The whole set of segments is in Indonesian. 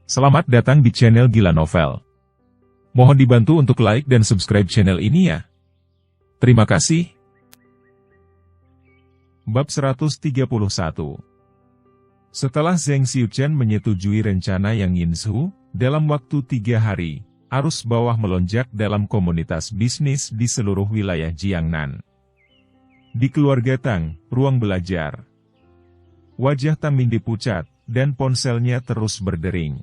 Selamat datang di channel Gila Novel. Mohon dibantu untuk like dan subscribe channel ini ya. Terima kasih. Bab 131. Setelah Zheng Xiuchen menyetujui rencana Yang Yinzhu, dalam waktu 3 hari, arus bawah melonjak dalam komunitas bisnis di seluruh wilayah Jiangnan. Di keluarga Tang, ruang belajar. Wajah Tang Mingde pucat, dan ponselnya terus berdering.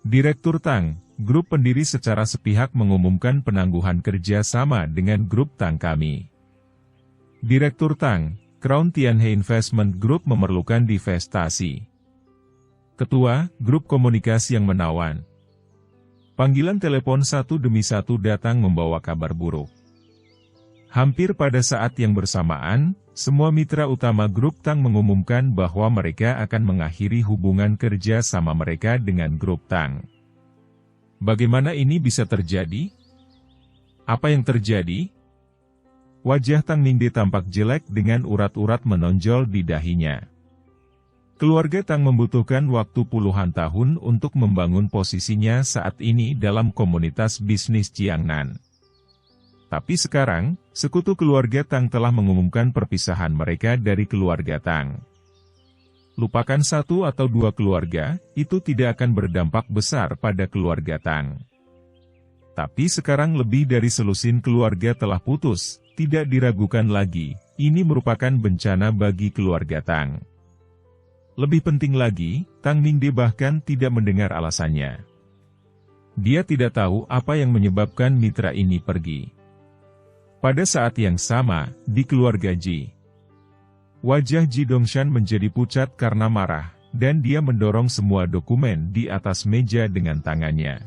Direktur Tang, grup pendiri secara sepihak mengumumkan penangguhan kerja sama dengan grup Tang kami. Direktur Tang, Crown Tianhe Investment Group memerlukan divestasi. Ketua, grup komunikasi yang menawan. Panggilan telepon satu demi satu datang membawa kabar buruk. Hampir pada saat yang bersamaan, semua mitra utama grup Tang mengumumkan bahwa mereka akan mengakhiri hubungan kerja sama mereka dengan grup Tang. Bagaimana ini bisa terjadi? Apa yang terjadi? Wajah Tang Mingde tampak jelek dengan urat-urat menonjol di dahinya. Keluarga Tang membutuhkan waktu puluhan tahun untuk membangun posisinya saat ini dalam komunitas bisnis Jiangnan. Tapi sekarang, sekutu keluarga Tang telah mengumumkan perpisahan mereka dari keluarga Tang. Lupakan 1 atau 2 keluarga, itu tidak akan berdampak besar pada keluarga Tang. Tapi sekarang lebih dari selusin keluarga telah putus, tidak diragukan lagi, ini merupakan bencana bagi keluarga Tang. Lebih penting lagi, Tang Mingde bahkan tidak mendengar alasannya. Dia tidak tahu apa yang menyebabkan mitra ini pergi. Pada saat yang sama, di keluarga Ji, wajah Ji Dongshan menjadi pucat karena marah, dan dia mendorong semua dokumen di atas meja dengan tangannya.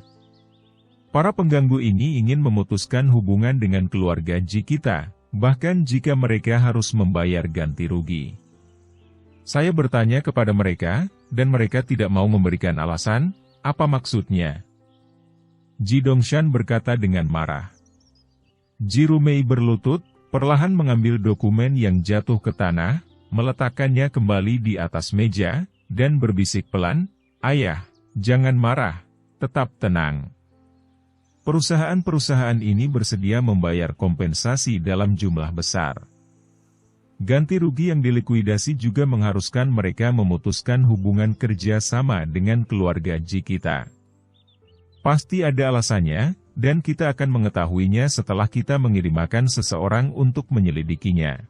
Para pengganggu ini ingin memutuskan hubungan dengan keluarga Ji kita, bahkan jika mereka harus membayar ganti rugi. Saya bertanya kepada mereka, dan mereka tidak mau memberikan alasan, apa maksudnya? Ji Dongshan berkata dengan marah. Ji Rumei berlutut, perlahan mengambil dokumen yang jatuh ke tanah, meletakkannya kembali di atas meja, dan berbisik pelan, "Ayah, jangan marah, tetap tenang." Perusahaan-perusahaan ini bersedia membayar kompensasi dalam jumlah besar. Ganti rugi yang dilikuidasi juga mengharuskan mereka memutuskan hubungan kerja sama dengan keluarga Ji kita. Pasti ada alasannya, dan kita akan mengetahuinya setelah kita mengirimkan seseorang untuk menyelidikinya.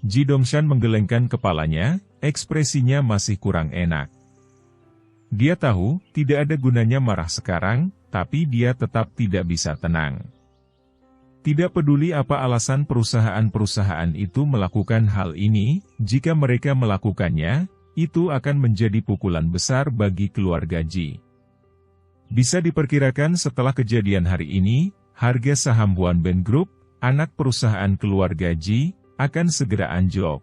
Ji Dongshan menggelengkan kepalanya, ekspresinya masih kurang enak. Dia tahu, tidak ada gunanya marah sekarang, tapi dia tetap tidak bisa tenang. Tidak peduli apa alasan perusahaan-perusahaan itu melakukan hal ini, jika mereka melakukannya, itu akan menjadi pukulan besar bagi keluarga Ji. Bisa diperkirakan setelah kejadian hari ini, harga saham Huanben Group, anak perusahaan keluarga Ji, akan segera anjlok.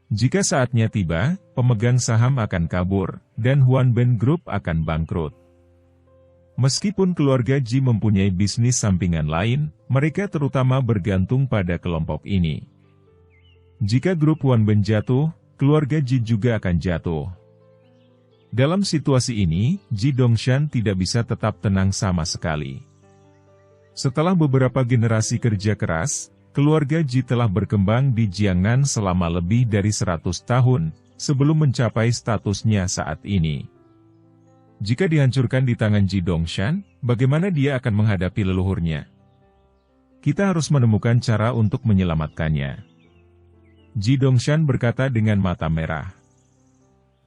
Jika saatnya tiba, pemegang saham akan kabur, dan Huanben Group akan bangkrut. Meskipun keluarga Ji mempunyai bisnis sampingan lain, mereka terutama bergantung pada kelompok ini. Jika grup Huanben jatuh, keluarga Ji juga akan jatuh. Dalam situasi ini, Ji Dongshan tidak bisa tetap tenang sama sekali. Setelah beberapa generasi kerja keras, keluarga Ji telah berkembang di Jiangnan selama lebih dari 100 tahun, sebelum mencapai statusnya saat ini. Jika dihancurkan di tangan Ji Dongshan, bagaimana dia akan menghadapi leluhurnya? Kita harus menemukan cara untuk menyelamatkannya. Ji Dongshan berkata dengan mata merah.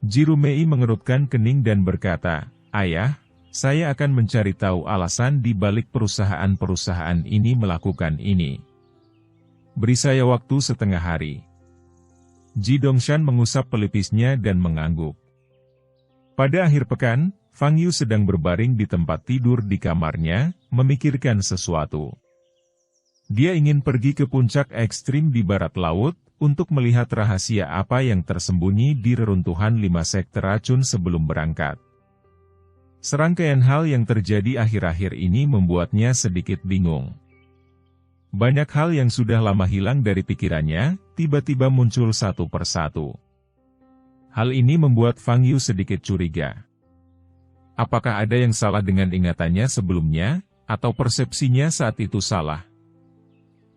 Ji Rumei mengerutkan kening dan berkata, "Ayah, saya akan mencari tahu alasan di balik perusahaan-perusahaan ini melakukan ini. Beri saya waktu setengah hari." Ji Dongshan mengusap pelipisnya dan mengangguk. Pada akhir pekan, Fang Yu sedang berbaring di tempat tidur di kamarnya, memikirkan sesuatu. Dia ingin pergi ke puncak ekstrim di barat laut, untuk melihat rahasia apa yang tersembunyi di reruntuhan 5 sekte racun sebelum berangkat. Serangkaian hal yang terjadi akhir-akhir ini membuatnya sedikit bingung. Banyak hal yang sudah lama hilang dari pikirannya, tiba-tiba muncul satu persatu. Hal ini membuat Fang Yu sedikit curiga. apakah ada yang salah dengan ingatannya sebelumnya, atau persepsinya saat itu salah?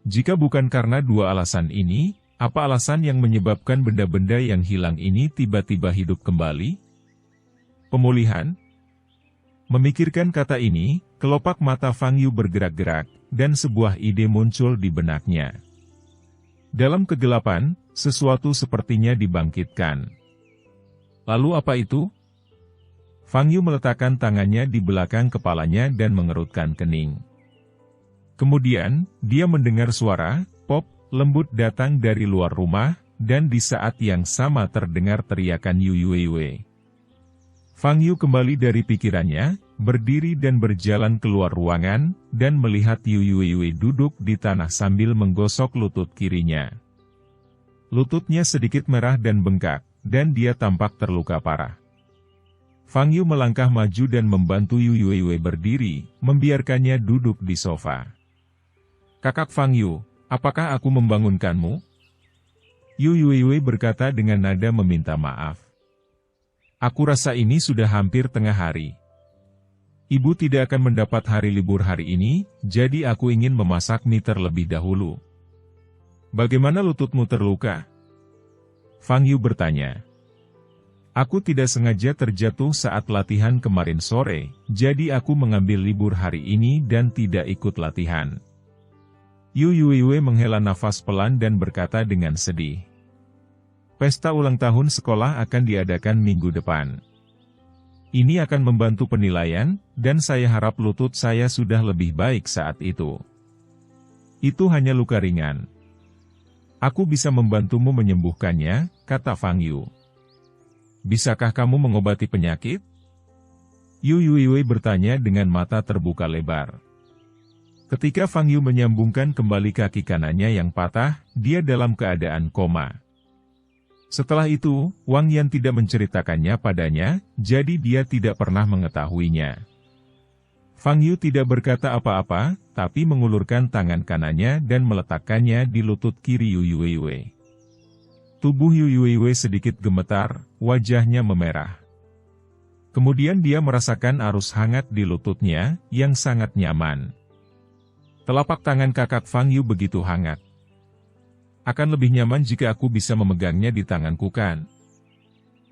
Jika bukan karena dua alasan ini, apa alasan yang menyebabkan benda-benda yang hilang ini tiba-tiba hidup kembali? Pemulihan. Memikirkan kata ini, kelopak mata Fang Yu bergerak-gerak, dan sebuah ide muncul di benaknya. Dalam kegelapan, sesuatu sepertinya dibangkitkan. Lalu apa itu? Fang Yu meletakkan tangannya di belakang kepalanya dan mengerutkan kening. Kemudian, dia mendengar suara pop lembut datang dari luar rumah, dan di saat yang sama terdengar teriakan Yu Yuiwei. Fang Yu kembali dari pikirannya, berdiri dan berjalan keluar ruangan, dan melihat Yu Yuiwei duduk di tanah sambil menggosok lutut kirinya. Lututnya sedikit merah dan bengkak, dan dia tampak terluka parah. Fang Yu melangkah maju dan membantu Yu Yuiwei berdiri, membiarkannya duduk di sofa. "Kakak Fang Yu, apakah aku membangunkanmu?" Yu Yuiwei berkata dengan nada meminta maaf. "Aku rasa ini sudah hampir tengah hari. Ibu tidak akan mendapat hari libur hari ini, jadi aku ingin memasak mie terlebih dahulu." "Bagaimana lututmu terluka?" Fang Yu bertanya. "Aku tidak sengaja terjatuh saat latihan kemarin sore, jadi aku mengambil libur hari ini dan tidak ikut latihan." Yu Yuiwei menghela nafas pelan dan berkata dengan sedih. "Pesta ulang tahun sekolah akan diadakan minggu depan. Ini akan membantu penilaian, dan saya harap lutut saya sudah lebih baik saat itu. Itu hanya luka ringan. Aku bisa membantumu menyembuhkannya," kata Fang Yu. "Bisakah kamu mengobati penyakit?" Yu Yuiwei bertanya dengan mata terbuka lebar. Ketika Fang Yu menyambungkan kembali kaki kanannya yang patah, dia dalam keadaan koma. Setelah itu, Wang Yan tidak menceritakannya padanya, jadi dia tidak pernah mengetahuinya. Fang Yu tidak berkata apa-apa, tapi mengulurkan tangan kanannya dan meletakkannya di lutut kiri Yu Yuiwei. Tubuh Yu Yuiwei sedikit gemetar, wajahnya memerah. Kemudian dia merasakan arus hangat di lututnya, yang sangat nyaman. Telapak tangan kakak Fang Yu begitu hangat. "Akan lebih nyaman jika aku bisa memegangnya di tanganku kan?"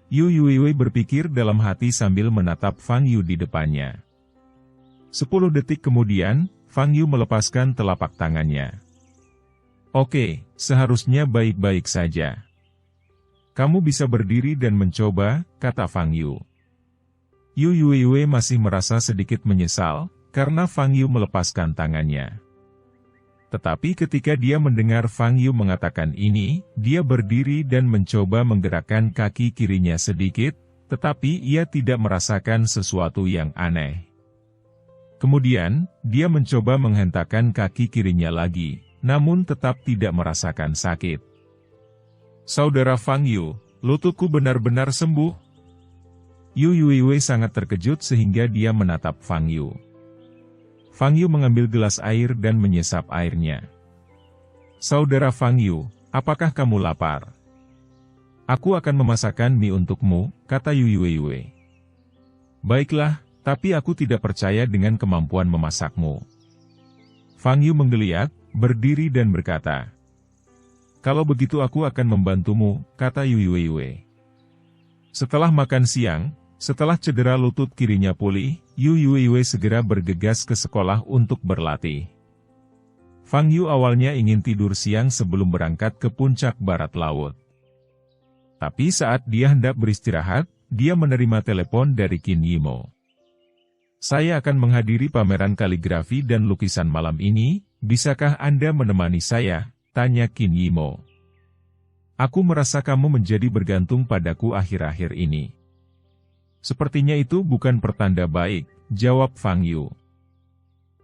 Yu Yuiwei berpikir dalam hati sambil menatap Fang Yu di depannya. 10 detik kemudian, Fang Yu melepaskan telapak tangannya. "Oke, seharusnya baik-baik saja. Kamu bisa berdiri dan mencoba," kata Fang Yu. Yu Yuiwei masih merasa sedikit menyesal, karena Fang Yu melepaskan tangannya. Tetapi ketika dia mendengar Fang Yu mengatakan ini, dia berdiri dan mencoba menggerakkan kaki kirinya sedikit, tetapi ia tidak merasakan sesuatu yang aneh. Kemudian, dia mencoba menghentakkan kaki kirinya lagi, namun tetap tidak merasakan sakit. "Saudara Fang Yu, lututku benar-benar sembuh." Yu Yuiwei sangat terkejut sehingga dia menatap Fang Yu. Fang Yu mengambil gelas air dan menyesap airnya. "Saudara Fang Yu, apakah kamu lapar? Aku akan memasakkan mie untukmu," kata Yu Yuiwei. "Baiklah, tapi aku tidak percaya dengan kemampuan memasakmu." Fang Yu menggeliat, berdiri dan berkata, "Kalau begitu aku akan membantumu," kata Yu Yuiwei. Setelah makan siang, setelah cedera lutut kirinya pulih, Yu Yuiwei segera bergegas ke sekolah untuk berlatih. Fang Yu awalnya ingin tidur siang sebelum berangkat ke puncak barat laut. Tapi saat dia hendak beristirahat, dia menerima telepon dari Qin Yimo. "Saya akan menghadiri pameran kaligrafi dan lukisan malam ini, bisakah Anda menemani saya?" tanya Qin Yimo. "Aku merasa kamu menjadi bergantung padaku akhir-akhir ini." "Sepertinya itu bukan pertanda baik," jawab Fang Yu.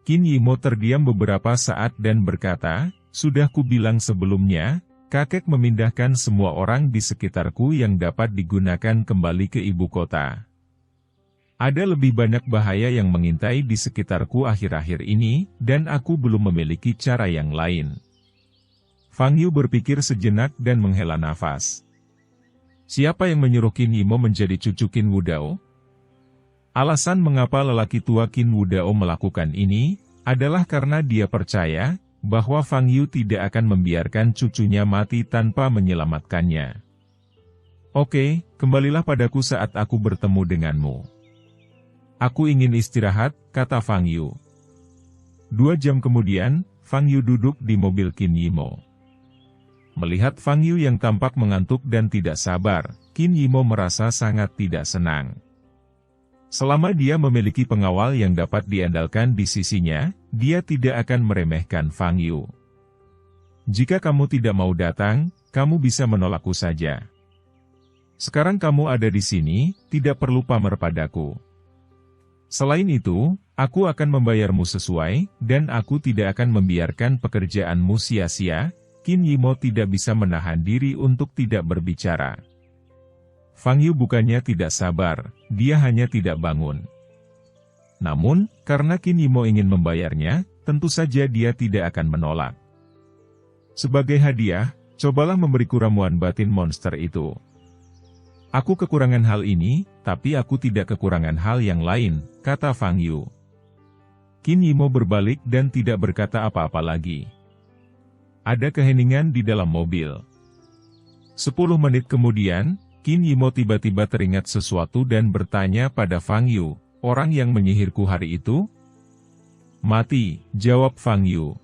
Qin Yimo terdiam beberapa saat dan berkata, "Sudah kubilang sebelumnya, kakek memindahkan semua orang di sekitarku yang dapat digunakan kembali ke ibu kota. Ada lebih banyak bahaya yang mengintai di sekitarku akhir-akhir ini, dan aku belum memiliki cara yang lain." Fang Yu berpikir sejenak dan menghela nafas. Siapa yang menyuruh Qin Yimo menjadi cucu Qin Wudao? Alasan mengapa lelaki tua Qin Wudao melakukan ini, adalah karena dia percaya, bahwa Fang Yu tidak akan membiarkan cucunya mati tanpa menyelamatkannya. Oke, kembalilah padaku saat aku bertemu denganmu. Aku ingin istirahat, kata Fang Yu. 2 jam kemudian, Fang Yu duduk di mobil Qin Yimo. Melihat Fang Yu yang tampak mengantuk dan tidak sabar, Qin Yimo merasa sangat tidak senang. Selama dia memiliki pengawal yang dapat diandalkan di sisinya, dia tidak akan meremehkan Fang Yu. Jika kamu tidak mau datang, kamu bisa menolakku saja. Sekarang kamu ada di sini, tidak perlu pamer padaku. Selain itu, aku akan membayarmu sesuai, dan aku tidak akan membiarkan pekerjaanmu sia-sia. Qin Yimo tidak bisa menahan diri untuk tidak berbicara. Fang Yu bukannya tidak sabar, dia hanya tidak bangun. Namun, karena Qin Yimo ingin membayarnya, tentu saja dia tidak akan menolak. Sebagai hadiah, cobalah memberiku ramuan batin monster itu. Aku kekurangan hal ini, tapi aku tidak kekurangan hal yang lain, kata Fang Yu. Qin Yimo berbalik dan tidak berkata apa-apa lagi. Ada keheningan di dalam mobil. 10 menit kemudian, Qin Yimo tiba-tiba teringat sesuatu dan bertanya pada Fang Yu, orang yang menyihirku hari itu? Mati, jawab Fang Yu.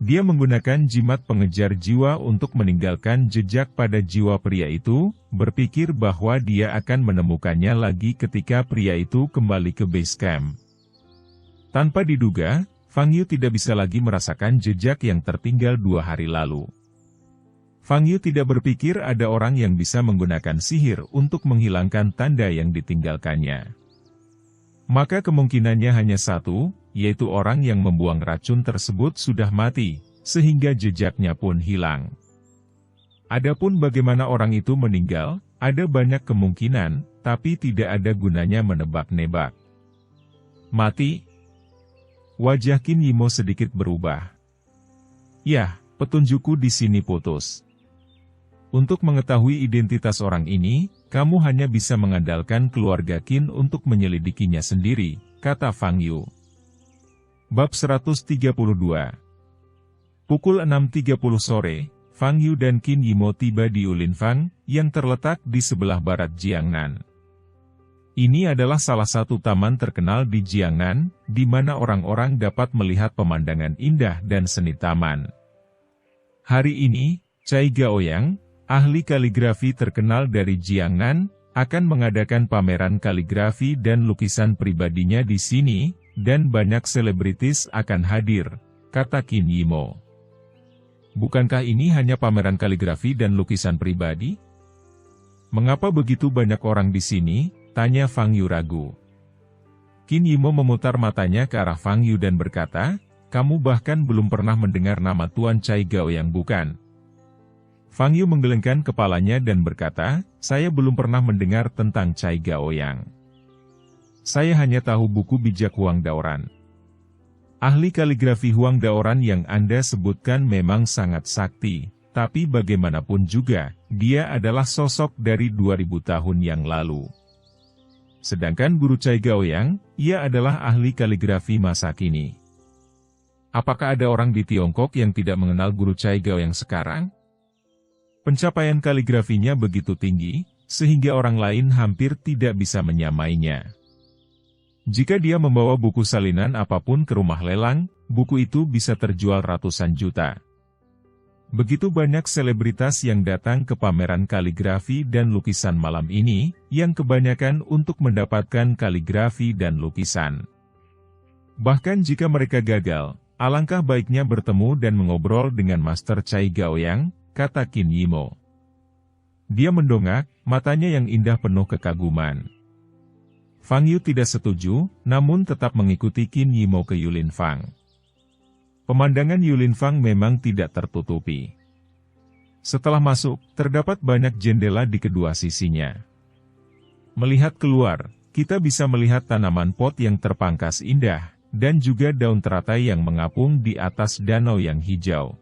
Dia menggunakan jimat pengejar jiwa untuk meninggalkan jejak pada jiwa pria itu, berpikir bahwa dia akan menemukannya lagi ketika pria itu kembali ke base camp. Tanpa diduga, Fang Yu tidak bisa lagi merasakan jejak yang tertinggal 2 hari lalu. Fang Yu tidak berpikir ada orang yang bisa menggunakan sihir untuk menghilangkan tanda yang ditinggalkannya. Maka kemungkinannya hanya satu, yaitu orang yang membuang racun tersebut sudah mati, sehingga jejaknya pun hilang. Adapun bagaimana orang itu meninggal, ada banyak kemungkinan, tapi tidak ada gunanya menebak-nebak. Mati? Wajah Qin Yimo sedikit berubah. Yah, petunjukku di sini putus. Untuk mengetahui identitas orang ini, kamu hanya bisa mengandalkan keluarga Qin untuk menyelidikinya sendiri, kata Fang Yu. Bab 132. Pukul 6.30 sore, Fang Yu dan Qin Yimo tiba di Ulinfang, yang terletak di sebelah barat Jiangnan. Ini adalah salah satu taman terkenal di Jiangnan, di mana orang-orang dapat melihat pemandangan indah dan seni taman. Hari ini, Cai Gaoyang, ahli kaligrafi terkenal dari Jiangnan, akan mengadakan pameran kaligrafi dan lukisan pribadinya di sini, dan banyak selebritis akan hadir, kata Qin Yimo. Bukankah ini hanya pameran kaligrafi dan lukisan pribadi? Mengapa begitu banyak orang di sini? Tanya Fang Yu ragu. Qin Yimo memutar matanya ke arah Fang Yu dan berkata, kamu bahkan belum pernah mendengar nama Tuan Cai Gaoyang bukan? Fang Yu menggelengkan kepalanya dan berkata, saya belum pernah mendengar tentang Cai Gaoyang. Saya hanya tahu buku bijak Huang Daoran. Ahli kaligrafi Huang Daoran yang Anda sebutkan memang sangat sakti, tapi bagaimanapun juga, dia adalah sosok dari 2000 tahun yang lalu. Sedangkan guru Cai Gaoyang, ia adalah ahli kaligrafi masa kini. Apakah ada orang di Tiongkok yang tidak mengenal guru Cai Gaoyang sekarang? Pencapaian kaligrafinya begitu tinggi, sehingga orang lain hampir tidak bisa menyamainya. Jika dia membawa buku salinan apapun ke rumah lelang, buku itu bisa terjual ratusan juta. Begitu banyak selebritas yang datang ke pameran kaligrafi dan lukisan malam ini, yang kebanyakan untuk mendapatkan kaligrafi dan lukisan. Bahkan jika mereka gagal, alangkah baiknya bertemu dan mengobrol dengan Master Cai Gaoyang, kata Qin Yimo. Dia mendongak, matanya yang indah penuh kekaguman. Fang Yu tidak setuju, namun tetap mengikuti Qin Yimo ke Yulinfang. Pemandangan Yulinfang memang tidak tertutupi. Setelah masuk, terdapat banyak jendela di kedua sisinya. Melihat keluar, kita bisa melihat tanaman pot yang terpangkas indah, dan juga daun teratai yang mengapung di atas danau yang hijau.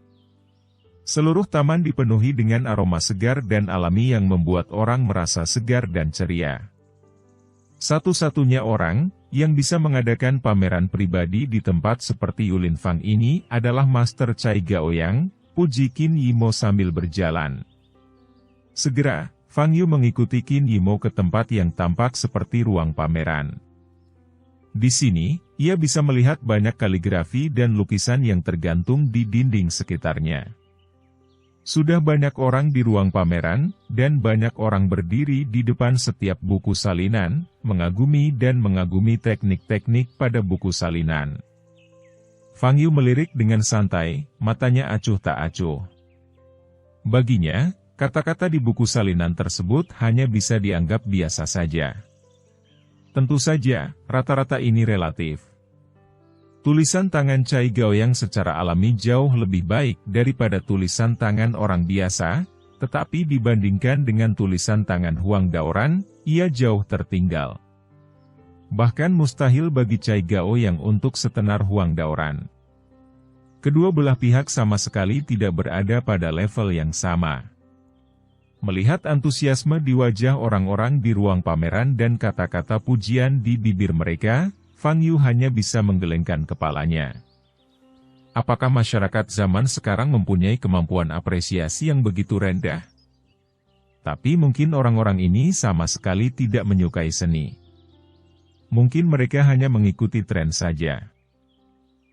Seluruh taman dipenuhi dengan aroma segar dan alami yang membuat orang merasa segar dan ceria. Satu-satunya orang yang bisa mengadakan pameran pribadi di tempat seperti Yulin Fang ini adalah Master Cai Gaoyang, puji Qin Yimo sambil berjalan. Segera, Fang Yu mengikuti Qin Yimo ke tempat yang tampak seperti ruang pameran. Di sini, ia bisa melihat banyak kaligrafi dan lukisan yang tergantung di dinding sekitarnya. Sudah banyak orang di ruang pameran, dan banyak orang berdiri di depan setiap buku salinan, mengagumi teknik-teknik pada buku salinan. Fang Yu melirik dengan santai, matanya acuh tak acuh. Baginya, kata-kata di buku salinan tersebut hanya bisa dianggap biasa saja. Tentu saja, rata-rata ini relatif. Tulisan tangan Cai Gaoyang secara alami jauh lebih baik daripada tulisan tangan orang biasa, tetapi dibandingkan dengan tulisan tangan Huang Daoran, ia jauh tertinggal. Bahkan mustahil bagi Cai Gaoyang untuk setenar Huang Daoran. Kedua belah pihak sama sekali tidak berada pada level yang sama. Melihat antusiasme di wajah orang-orang di ruang pameran dan kata-kata pujian di bibir mereka, Fang Yu hanya bisa menggelengkan kepalanya. Apakah masyarakat zaman sekarang mempunyai kemampuan apresiasi yang begitu rendah? Tapi mungkin orang-orang ini sama sekali tidak menyukai seni. Mungkin mereka hanya mengikuti tren saja.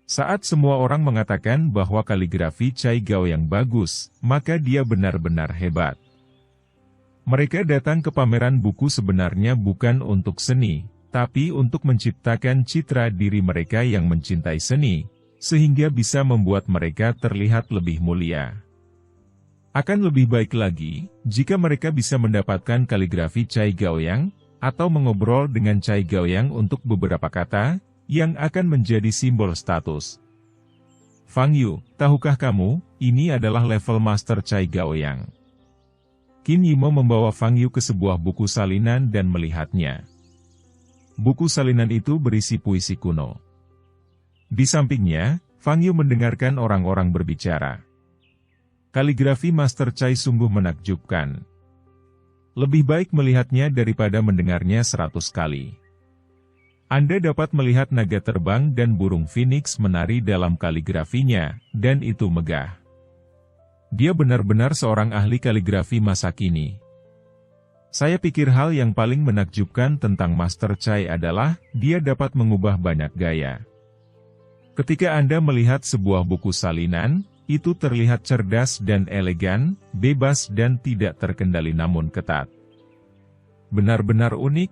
Saat semua orang mengatakan bahwa kaligrafi Cai Gaoyang bagus, maka dia benar-benar hebat. Mereka datang ke pameran buku sebenarnya bukan untuk seni, tapi untuk menciptakan citra diri mereka yang mencintai seni, sehingga bisa membuat mereka terlihat lebih mulia. Akan lebih baik lagi, jika mereka bisa mendapatkan kaligrafi Cai Gaoyang, atau mengobrol dengan Cai Gaoyang untuk beberapa kata, yang akan menjadi simbol status. Fang Yu, tahukah kamu, ini adalah level Master Cai Gaoyang. Qin Yimo membawa Fang Yu ke sebuah buku salinan dan melihatnya. Buku salinan itu berisi puisi kuno. Di sampingnya, Fang Yu mendengarkan orang-orang berbicara. Kaligrafi Master Cai sungguh menakjubkan. Lebih baik melihatnya daripada mendengarnya 100 kali. Anda dapat melihat naga terbang dan burung phoenix menari dalam kaligrafinya, dan itu megah. Dia benar-benar seorang ahli kaligrafi masa kini. Saya pikir hal yang paling menakjubkan tentang Master Cai adalah, dia dapat mengubah banyak gaya. Ketika Anda melihat sebuah buku salinan, itu terlihat cerdas dan elegan, bebas dan tidak terkendali namun ketat. Benar-benar unik.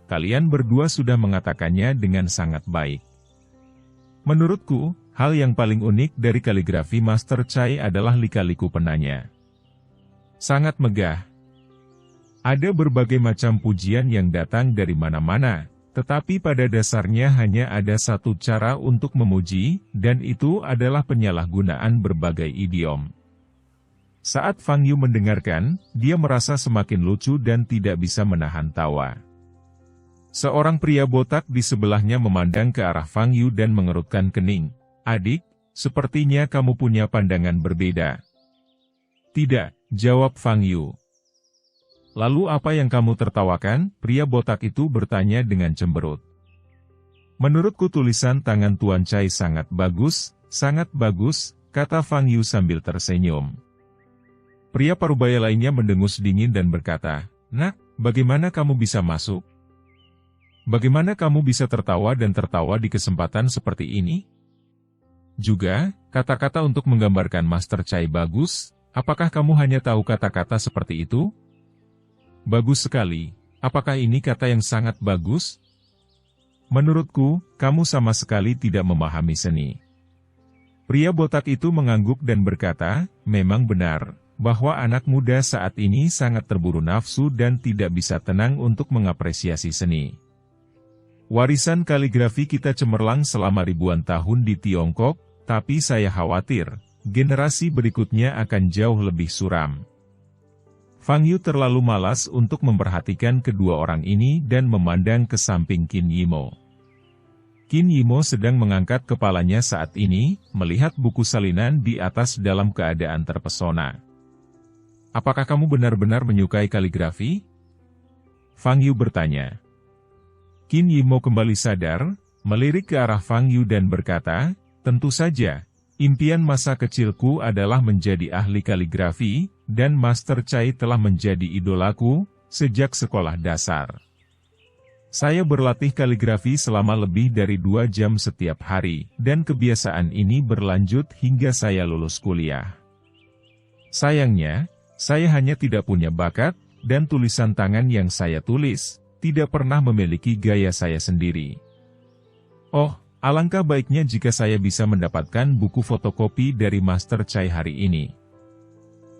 Kalian berdua sudah mengatakannya dengan sangat baik. Menurutku, hal yang paling unik dari kaligrafi Master Cai adalah lika-liku penanya. Sangat megah. Ada berbagai macam pujian yang datang dari mana-mana, tetapi pada dasarnya hanya ada satu cara untuk memuji, dan itu adalah penyalahgunaan berbagai idiom. Saat Fang Yu mendengarkan, dia merasa semakin lucu dan tidak bisa menahan tawa. Seorang pria botak di sebelahnya memandang ke arah Fang Yu dan mengerutkan kening. Adik, sepertinya kamu punya pandangan berbeda. Tidak, jawab Fang Yu. Lalu apa yang kamu tertawakan? Pria botak itu bertanya dengan cemberut. Menurutku tulisan tangan Tuan Cai sangat bagus, kata Fang Yu sambil tersenyum. Pria parubaya lainnya mendengus dingin dan berkata, Nak, bagaimana kamu bisa masuk? Bagaimana kamu bisa tertawa dan tertawa di kesempatan seperti ini? Juga, kata-kata untuk menggambarkan Master Cai bagus, apakah kamu hanya tahu kata-kata seperti itu? Bagus sekali, apakah ini kata yang sangat bagus? Menurutku, kamu sama sekali tidak memahami seni. Pria botak itu mengangguk dan berkata, memang benar, bahwa anak muda saat ini sangat terburu nafsu dan tidak bisa tenang untuk mengapresiasi seni. Warisan kaligrafi kita cemerlang selama ribuan tahun di Tiongkok, tapi saya khawatir, generasi berikutnya akan jauh lebih suram. Fang Yu terlalu malas untuk memperhatikan kedua orang ini dan memandang ke samping Qin Yimo. Qin Yimo sedang mengangkat kepalanya saat ini, melihat buku salinan di atas dalam keadaan terpesona. Apakah kamu benar-benar menyukai kaligrafi? Fang Yu bertanya. Qin Yimo kembali sadar, melirik ke arah Fang Yu dan berkata, tentu saja, impian masa kecilku adalah menjadi ahli kaligrafi, dan Master Chai telah menjadi idolaku sejak sekolah dasar. Saya berlatih kaligrafi selama lebih dari 2 jam setiap hari, dan kebiasaan ini berlanjut hingga saya lulus kuliah. Sayangnya, saya hanya tidak punya bakat, dan tulisan tangan yang saya tulis tidak pernah memiliki gaya saya sendiri. Oh, alangkah baiknya jika saya bisa mendapatkan buku fotokopi dari Master Chai hari ini.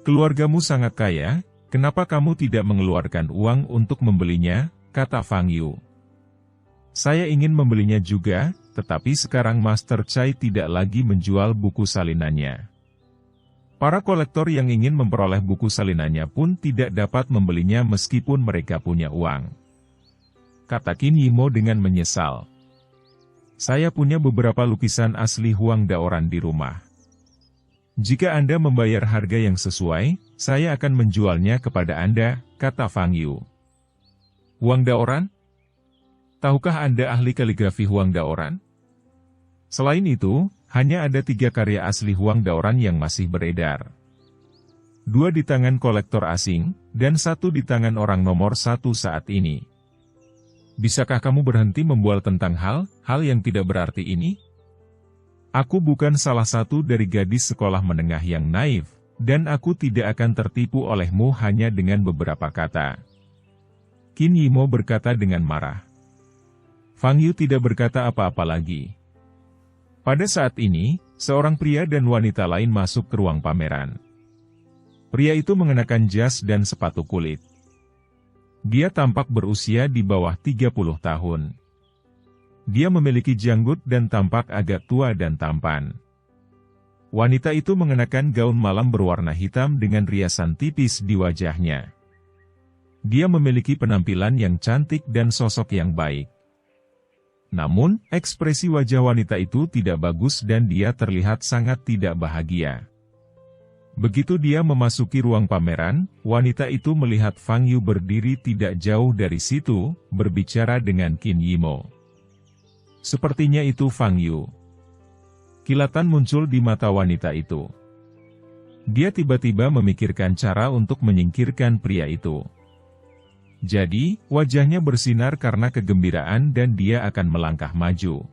Keluargamu sangat kaya, kenapa kamu tidak mengeluarkan uang untuk membelinya, kata Fang Yu. Saya ingin membelinya juga, tetapi sekarang Master Chai tidak lagi menjual buku salinannya. Para kolektor yang ingin memperoleh buku salinannya pun tidak dapat membelinya meskipun mereka punya uang. Kata Qin Yimo dengan menyesal. Saya punya beberapa lukisan asli Huang Daoran di rumah. Jika Anda membayar harga yang sesuai, saya akan menjualnya kepada Anda, kata Fang Yu. Huang Daoran? Tahukah Anda ahli kaligrafi Huang Daoran? Selain itu, hanya ada 3 karya asli Huang Daoran yang masih beredar. 2 di tangan kolektor asing, dan 1 di tangan orang nomor 1 saat ini. Bisakah kamu berhenti membual tentang hal yang tidak berarti ini? Aku bukan salah satu dari gadis sekolah menengah yang naif, dan aku tidak akan tertipu olehmu hanya dengan beberapa kata. Qin Yimo berkata dengan marah. Fang Yu tidak berkata apa-apa lagi. Pada saat ini, seorang pria dan wanita lain masuk ke ruang pameran. Pria itu mengenakan jas dan sepatu kulit. Dia tampak berusia di bawah 30 tahun. Dia memiliki janggut dan tampak agak tua dan tampan. Wanita itu mengenakan gaun malam berwarna hitam dengan riasan tipis di wajahnya. Dia memiliki penampilan yang cantik dan sosok yang baik. Namun, ekspresi wajah wanita itu tidak bagus dan dia terlihat sangat tidak bahagia. Begitu dia memasuki ruang pameran, wanita itu melihat Fang Yu berdiri tidak jauh dari situ, berbicara dengan Qin Yimo. Sepertinya itu Fang Yu. Kilatan muncul di mata wanita itu. Dia tiba-tiba memikirkan cara untuk menyingkirkan pria itu. Jadi, wajahnya bersinar karena kegembiraan dan dia akan melangkah maju.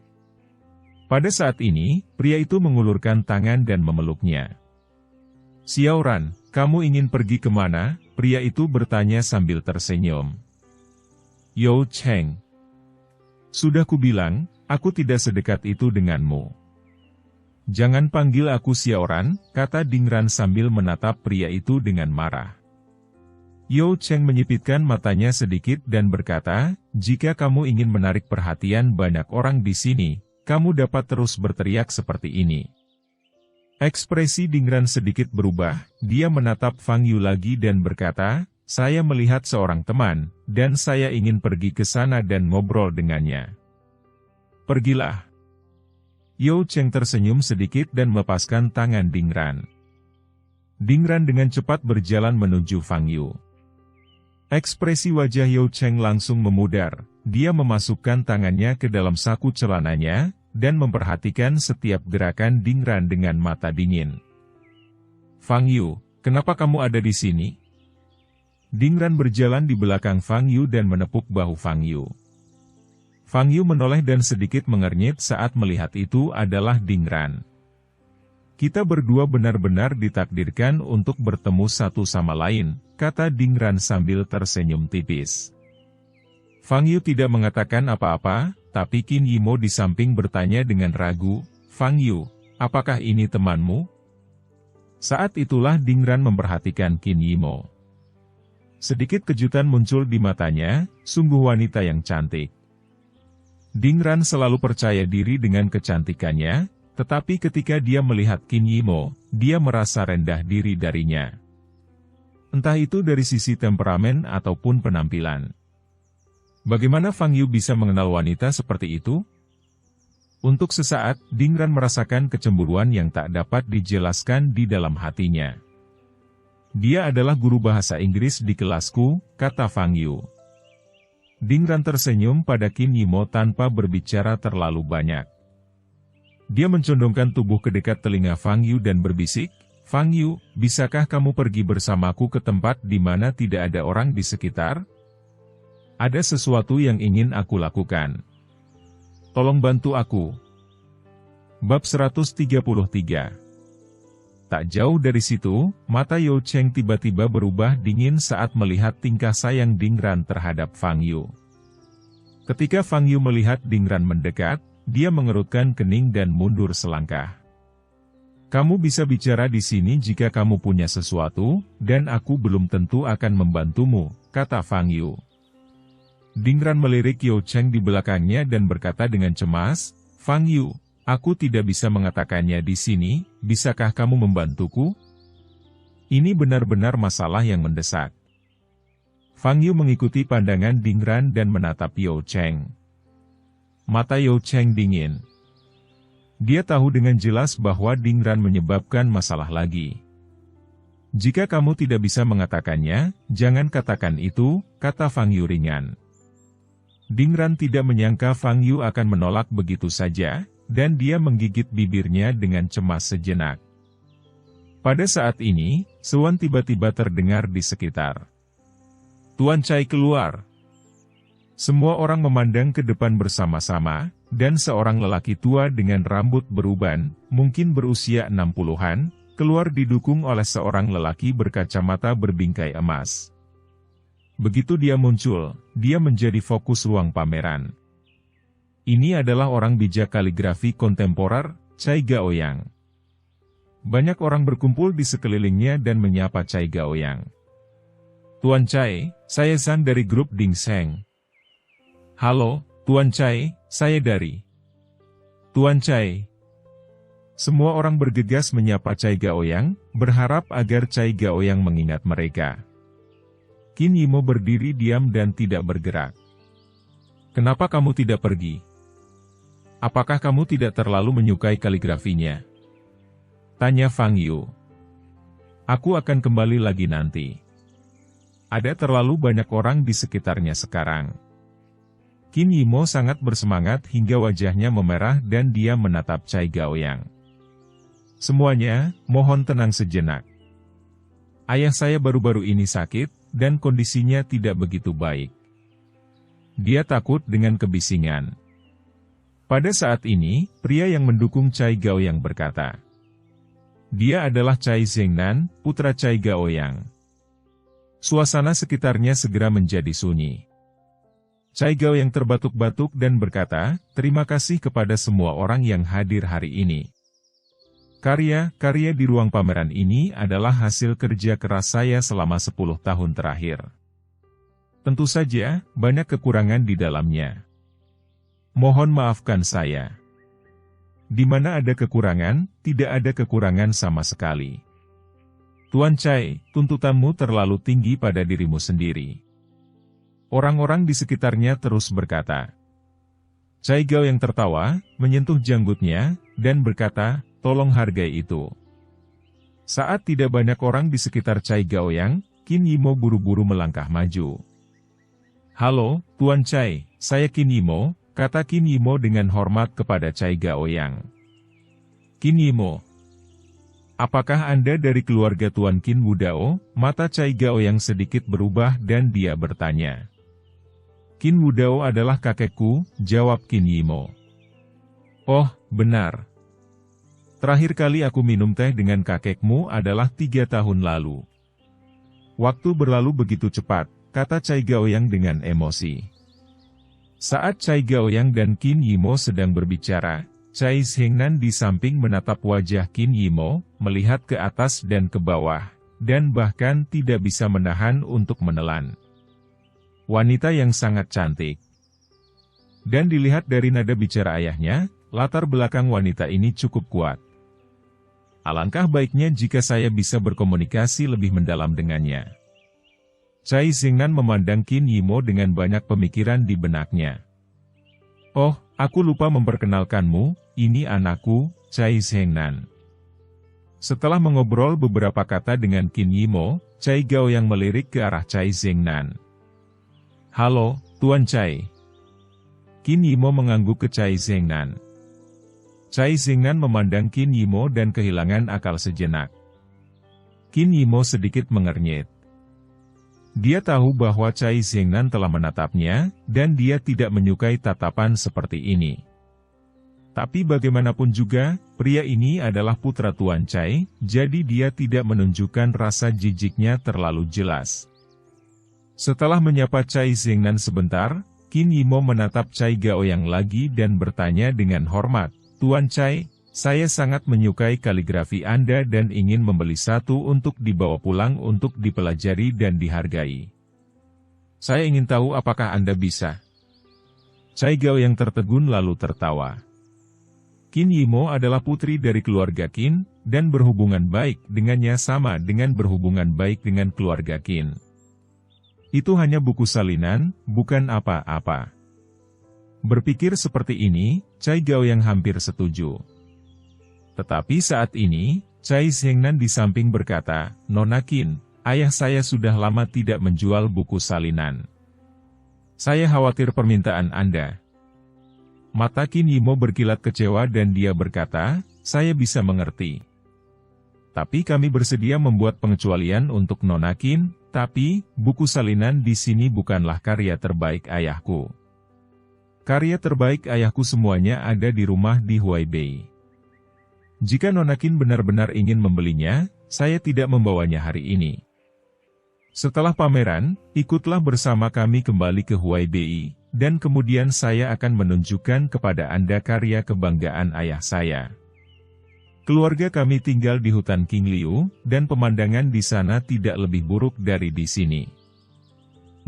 Pada saat ini, pria itu mengulurkan tangan dan memeluknya. Xiaoran, kamu ingin pergi kemana? Pria itu bertanya sambil tersenyum. Yo Cheng. Sudah kubilang, aku tidak sedekat itu denganmu. Jangan panggil aku Xiaoran, kata Dingran sambil menatap pria itu dengan marah. Yo Cheng menyipitkan matanya sedikit dan berkata, jika kamu ingin menarik perhatian banyak orang di sini, kamu dapat terus berteriak seperti ini. Ekspresi Dingran sedikit berubah, dia menatap Fang Yu lagi dan berkata, saya melihat seorang teman, dan saya ingin pergi ke sana dan ngobrol dengannya. Pergilah. Yo Cheng tersenyum sedikit dan melepaskan tangan Dingran. Dingran dengan cepat berjalan menuju Fang Yu. Ekspresi wajah Yo Cheng langsung memudar, dia memasukkan tangannya ke dalam saku celananya, dan memperhatikan setiap gerakan Dingran dengan mata dingin. Fang Yu, kenapa kamu ada di sini? Dingran berjalan di belakang Fang Yu dan menepuk bahu Fang Yu. Fang Yu menoleh dan sedikit mengernyit saat melihat itu adalah Dingran. Kita berdua benar-benar ditakdirkan untuk bertemu satu sama lain, kata Dingran sambil tersenyum tipis. Fang Yu tidak mengatakan apa-apa, tapi Qin Yimo di samping bertanya dengan ragu, Fang Yu, apakah ini temanmu? Saat itulah Dingran memperhatikan Qin Yimo. Sedikit kejutan muncul di matanya, sungguh wanita yang cantik. Dingran selalu percaya diri dengan kecantikannya, tetapi ketika dia melihat Qin Yimo, dia merasa rendah diri darinya. Entah itu dari sisi temperamen ataupun penampilan. Bagaimana Fang Yu bisa mengenal wanita seperti itu? Untuk sesaat, Dingran merasakan kecemburuan yang tak dapat dijelaskan di dalam hatinya. Dia adalah guru bahasa Inggris di kelasku, kata Fang Yu. Dingran tersenyum pada Qin Yimo tanpa berbicara terlalu banyak. Dia mencondongkan tubuh ke dekat telinga Fang Yu dan berbisik, "Fang Yu, bisakah kamu pergi bersamaku ke tempat di mana tidak ada orang di sekitar? Ada sesuatu yang ingin aku lakukan. Tolong bantu aku." Bab 133. Tak jauh dari situ, mata You Cheng tiba-tiba berubah dingin saat melihat tingkah sayang Dingran terhadap Fang Yu. Ketika Fang Yu melihat Dingran mendekat, dia mengerutkan kening dan mundur selangkah. "Kamu bisa bicara di sini jika kamu punya sesuatu, dan aku belum tentu akan membantumu," kata Fang Yu. Dingran melirik You Cheng di belakangnya dan berkata dengan cemas, "Fang Yu, aku tidak bisa mengatakannya di sini, bisakah kamu membantuku? Ini benar-benar masalah yang mendesak." Fang Yu mengikuti pandangan Dingran dan menatap You Cheng. Mata You Cheng dingin. Dia tahu dengan jelas bahwa Dingran menyebabkan masalah lagi. "Jika kamu tidak bisa mengatakannya, jangan katakan itu," kata Fang Yu ringan. Dingran tidak menyangka Fang Yu akan menolak begitu saja, dan dia menggigit bibirnya dengan cemas sejenak. Pada saat ini, seruan tiba-tiba terdengar di sekitar. "Tuan Cai keluar." Semua orang memandang ke depan bersama-sama, dan seorang lelaki tua dengan rambut beruban, mungkin berusia 60-an, keluar didukung oleh seorang lelaki berkacamata berbingkai emas. Begitu dia muncul, dia menjadi fokus ruang pameran. Ini adalah orang bijak kaligrafi kontemporer, Cai Gaoyang. Banyak orang berkumpul di sekelilingnya dan menyapa Cai Gaoyang. "Tuan Cai, saya Zhang dari grup Ding Sheng." "Halo, Tuan Cai, saya dari Tuan Cai." Semua orang bergegas menyapa Cai Gaoyang, berharap agar Cai Gaoyang mengingat mereka. Qin Yimo berdiri diam dan tidak bergerak. "Kenapa kamu tidak pergi? Apakah kamu tidak terlalu menyukai kaligrafinya?" tanya Fang Yu. "Aku akan kembali lagi nanti. Ada terlalu banyak orang di sekitarnya sekarang." Qin Yimo sangat bersemangat hingga wajahnya memerah dan dia menatap Cai Gaoyang. "Semuanya, mohon tenang sejenak. Ayah saya baru-baru ini sakit, dan kondisinya tidak begitu baik. Dia takut dengan kebisingan." Pada saat ini, pria yang mendukung Cai Gaoyang berkata, "Dia adalah Cai Zhengnan, putra Cai Gaoyang." Suasana sekitarnya segera menjadi sunyi. Cai Gaoyang terbatuk-batuk dan berkata, "Terima kasih kepada semua orang yang hadir hari ini. Karya-karya di ruang pameran ini adalah hasil kerja keras saya selama 10 tahun terakhir. Tentu saja, banyak kekurangan di dalamnya. Mohon maafkan saya. Di mana ada kekurangan, tidak ada kekurangan sama sekali. Tuan Cai, tuntutanmu terlalu tinggi pada dirimu sendiri." Orang-orang di sekitarnya terus berkata. Cai Gaoyang tertawa, menyentuh janggutnya, dan berkata, "Tolong hargai itu." Saat tidak banyak orang di sekitar Cai Gaoyang, Qin Yimo buru-buru melangkah maju. "Halo, Tuan Cai, saya Qin Yimo," kata Qin Yimo dengan hormat kepada Cai Gaoyang. "Qin Yimo, apakah Anda dari keluarga Tuan Qin Wudao?" Mata Cai Gaoyang sedikit berubah dan dia bertanya. "Qin Wudao adalah kakekku," jawab Qin Yimo. "Oh, benar. Terakhir kali aku minum teh dengan kakekmu adalah 3 tahun lalu." "Waktu berlalu begitu cepat," kata Cai Gaoyang dengan emosi. Saat Cai Gaoyang dan Qin Yimo sedang berbicara, Cai Zhengnan di samping menatap wajah Qin Yimo, melihat ke atas dan ke bawah, dan bahkan tidak bisa menahan untuk menelan. Wanita yang sangat cantik. Dan dilihat dari nada bicara ayahnya, latar belakang wanita ini cukup kuat. Alangkah baiknya jika saya bisa berkomunikasi lebih mendalam dengannya. Cai Zhengnan memandang Qin Yimo dengan banyak pemikiran di benaknya. "Oh, aku lupa memperkenalkanmu, ini anakku, Cai Zhengnan." Setelah mengobrol beberapa kata dengan Qin Yimo, Cai Gaoyang melirik ke arah Cai Zhengnan. "Halo, Tuan Cai. Qin Yimo mengangguk ke Cai Zengnan. Cai Zengnan memandang Qin Yimo dan kehilangan akal sejenak. Qin Yimo sedikit mengernyit. Dia tahu bahwa Cai Zengnan telah menatapnya, dan dia tidak menyukai tatapan seperti ini. Tapi bagaimanapun juga, pria ini adalah putra Tuan Cai, jadi dia tidak menunjukkan rasa jijiknya terlalu jelas. Setelah menyapa Cai Zengnan sebentar, Qin Yimo menatap Cai Gaoyang lagi dan bertanya dengan hormat, Tuan Cai, saya sangat menyukai kaligrafi Anda dan ingin membeli satu untuk dibawa pulang untuk dipelajari dan dihargai. Saya ingin tahu apakah Anda bisa. Cai Gaoyang tertegun lalu tertawa. Qin Yimo adalah putri dari keluarga Qin, dan berhubungan baik dengannya sama dengan berhubungan baik dengan keluarga Qin. Itu hanya buku salinan, bukan apa-apa. Berpikir seperti ini, Cai Gaoyang hampir setuju. Tetapi saat ini, Cai Zengnan di samping berkata, Nona Qin, ayah saya sudah lama tidak menjual buku salinan. Saya khawatir permintaan Anda. Mata Qin Yimo berkilat kecewa dan dia berkata, saya bisa mengerti. Tapi kami bersedia membuat pengecualian untuk Nona Qin, tapi, buku salinan di sini bukanlah karya terbaik ayahku. Karya terbaik ayahku semuanya ada di rumah di Huaibei. Jika Nona Qin benar-benar ingin membelinya, saya tidak membawanya hari ini. Setelah pameran, ikutlah bersama kami kembali ke Huaibei, dan kemudian saya akan menunjukkan kepada Anda karya kebanggaan ayah saya. Keluarga kami tinggal di hutan Qingliu, dan pemandangan di sana tidak lebih buruk dari di sini.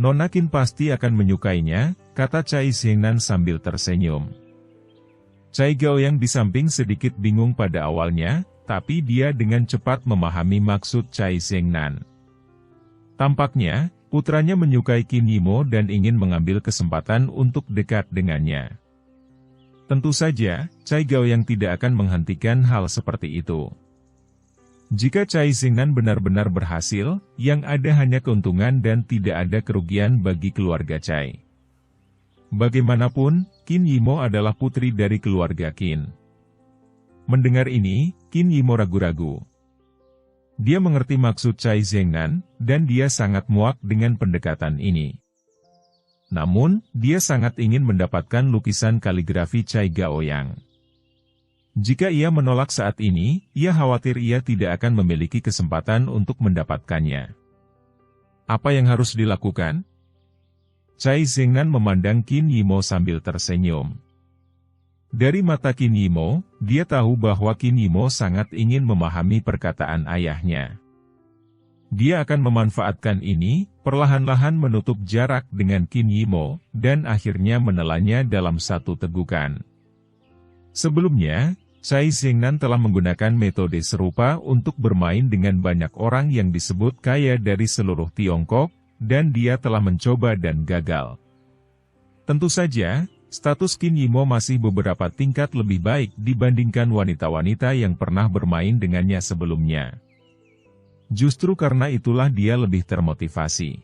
Nona Qin pasti akan menyukainya, kata Cai Zengnan sambil tersenyum. Cai Gaoyang di samping sedikit bingung pada awalnya, tapi dia dengan cepat memahami maksud Cai Zengnan. Tampaknya, putranya menyukai Qin Yimo dan ingin mengambil kesempatan untuk dekat dengannya. Tentu saja, Cai Gaoyang tidak akan menghentikan hal seperti itu. Jika Cai Zengnan benar-benar berhasil, yang ada hanya keuntungan dan tidak ada kerugian bagi keluarga Cai. Bagaimanapun, Qin Yimo adalah putri dari keluarga Qin. Mendengar ini, Qin Yimo ragu-ragu. Dia mengerti maksud Cai Zengnan, dan dia sangat muak dengan pendekatan ini. Namun, dia sangat ingin mendapatkan lukisan kaligrafi Cai Gaoyang. Jika ia menolak saat ini, ia khawatir ia tidak akan memiliki kesempatan untuk mendapatkannya. Apa yang harus dilakukan? Cai Zengnan memandang Qin Yimo sambil tersenyum. Dari mata Qin Yimo, dia tahu bahwa Qin Yimo sangat ingin memahami perkataan ayahnya. Dia akan memanfaatkan ini, perlahan-lahan menutup jarak dengan Qin Yimo, dan akhirnya menelannya dalam satu tegukan. Sebelumnya, Cai Zengnan telah menggunakan metode serupa untuk bermain dengan banyak orang yang disebut kaya dari seluruh Tiongkok, dan dia telah mencoba dan gagal. Tentu saja, status Qin Yimo masih beberapa tingkat lebih baik dibandingkan wanita-wanita yang pernah bermain dengannya sebelumnya. Justru karena itulah dia lebih termotivasi.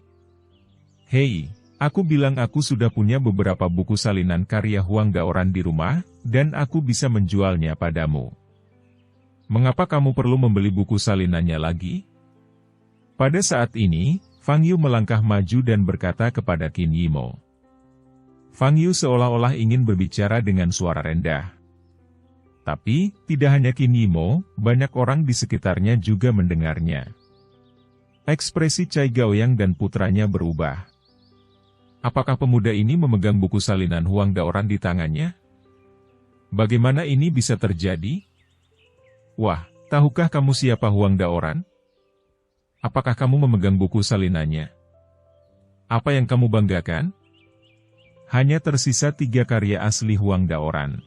Hei, aku bilang aku sudah punya beberapa buku salinan karya Huang Daoran di rumah, dan aku bisa menjualnya padamu. Mengapa kamu perlu membeli buku salinannya lagi? Pada saat ini, Fang Yu melangkah maju dan berkata kepada Qin Yimo. Fang Yu seolah-olah ingin berbicara dengan suara rendah. Tapi, tidak hanya Qin Yimo, banyak orang di sekitarnya juga mendengarnya. Ekspresi Cai Gaoyang dan putranya berubah. Apakah pemuda ini memegang buku salinan Huang Daoran di tangannya? Bagaimana ini bisa terjadi? Wah, tahukah kamu siapa Huang Daoran? Apakah kamu memegang buku salinannya? Apa yang kamu banggakan? Hanya tersisa 3 karya asli Huang Daoran.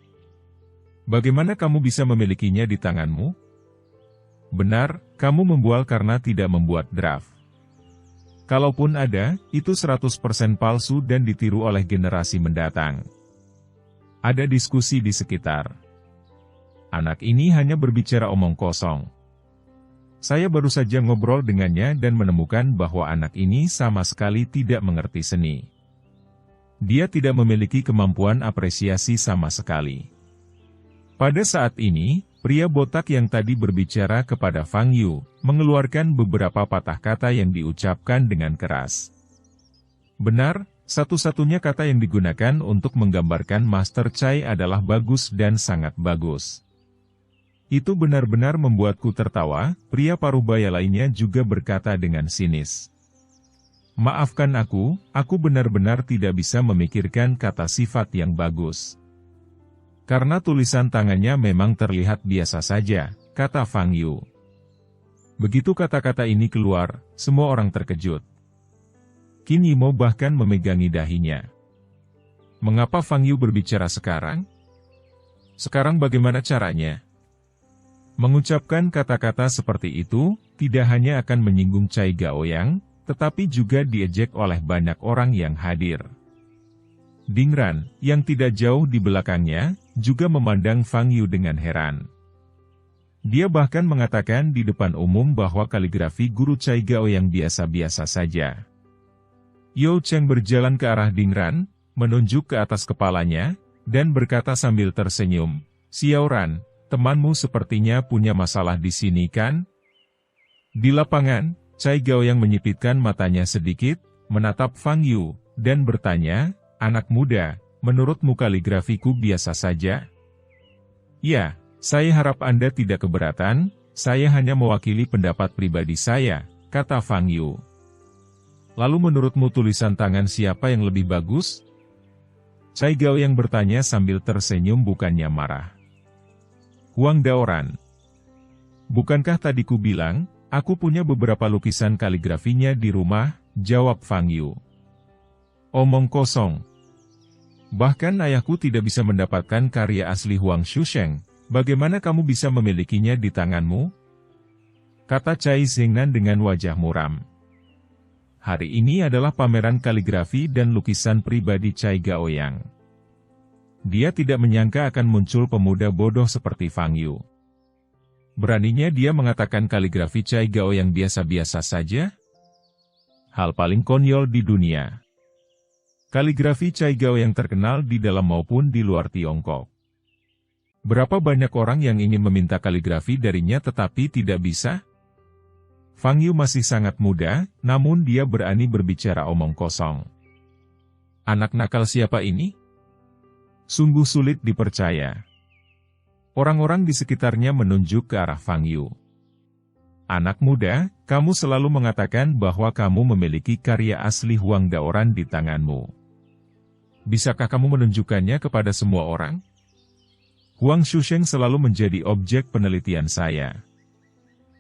Bagaimana kamu bisa memilikinya di tanganmu? Benar, kamu membual karena tidak membuat draft. Kalaupun ada, itu 100% palsu dan ditiru oleh generasi mendatang. Ada diskusi di sekitar. Anak ini hanya berbicara omong kosong. Saya baru saja ngobrol dengannya dan menemukan bahwa anak ini sama sekali tidak mengerti seni. dia tidak memiliki kemampuan apresiasi sama sekali. Pada saat ini, pria botak yang tadi berbicara kepada Fang Yu, mengeluarkan beberapa patah kata yang diucapkan dengan keras. Benar, satu-satunya kata yang digunakan untuk menggambarkan Master Chai adalah bagus dan sangat bagus. Itu benar-benar membuatku tertawa. Pria parubaya lainnya juga berkata dengan sinis. Maafkan aku benar-benar tidak bisa memikirkan kata sifat yang bagus. Karena tulisan tangannya memang terlihat biasa saja, kata Fang Yu. Begitu kata-kata ini keluar, semua orang terkejut. Qin Yimo bahkan memegangi dahinya. Mengapa Fang Yu berbicara sekarang? Sekarang bagaimana caranya? Mengucapkan kata-kata seperti itu, tidak hanya akan menyinggung Cai Gaoyang, tetapi juga diejek oleh banyak orang yang hadir. Ding Ran, yang tidak jauh di belakangnya, juga memandang Fang Yu dengan heran. Dia bahkan mengatakan di depan umum bahwa kaligrafi guru Cai Gaoyang biasa-biasa saja. Yo Cheng berjalan ke arah Ding Ran, menunjuk ke atas kepalanya, dan berkata sambil tersenyum, Xiao Ran, temanmu sepertinya punya masalah di sini kan? Di lapangan, Cai Gaoyang menyipitkan matanya sedikit, menatap Fang Yu, dan bertanya, anak muda, menurutmu kaligrafiku biasa saja? Ya, saya harap Anda tidak keberatan, saya hanya mewakili pendapat pribadi saya, kata Fang Yu. Lalu menurutmu tulisan tangan siapa yang lebih bagus? Cai Gaoyang bertanya sambil tersenyum bukannya marah. Huang Daoran. Bukankah tadi ku bilang, aku punya beberapa lukisan kaligrafinya di rumah, jawab Fang Yu. Omong kosong. Bahkan ayahku tidak bisa mendapatkan karya asli Huang Shusheng, bagaimana kamu bisa memilikinya di tanganmu? Kata Cai Xingnan dengan wajah muram. Hari ini adalah pameran kaligrafi dan lukisan pribadi Cai Gaoyang. Dia tidak menyangka akan muncul pemuda bodoh seperti Fang Yu. Beraninya dia mengatakan kaligrafi Cai Gaoyang biasa-biasa saja? Hal paling konyol di dunia. Kaligrafi Cai Gaoyang terkenal di dalam maupun di luar Tiongkok. Berapa banyak orang yang ingin meminta kaligrafi darinya tetapi tidak bisa? Fang Yu masih sangat muda, namun dia berani berbicara omong kosong. Anak nakal siapa ini? Sungguh sulit dipercaya. Orang-orang di sekitarnya menunjuk ke arah Fang Yu. Anak muda, kamu selalu mengatakan bahwa kamu memiliki karya asli Huang Daoran di tanganmu. Bisakah kamu menunjukkannya kepada semua orang? Huang Shusheng selalu menjadi objek penelitian saya.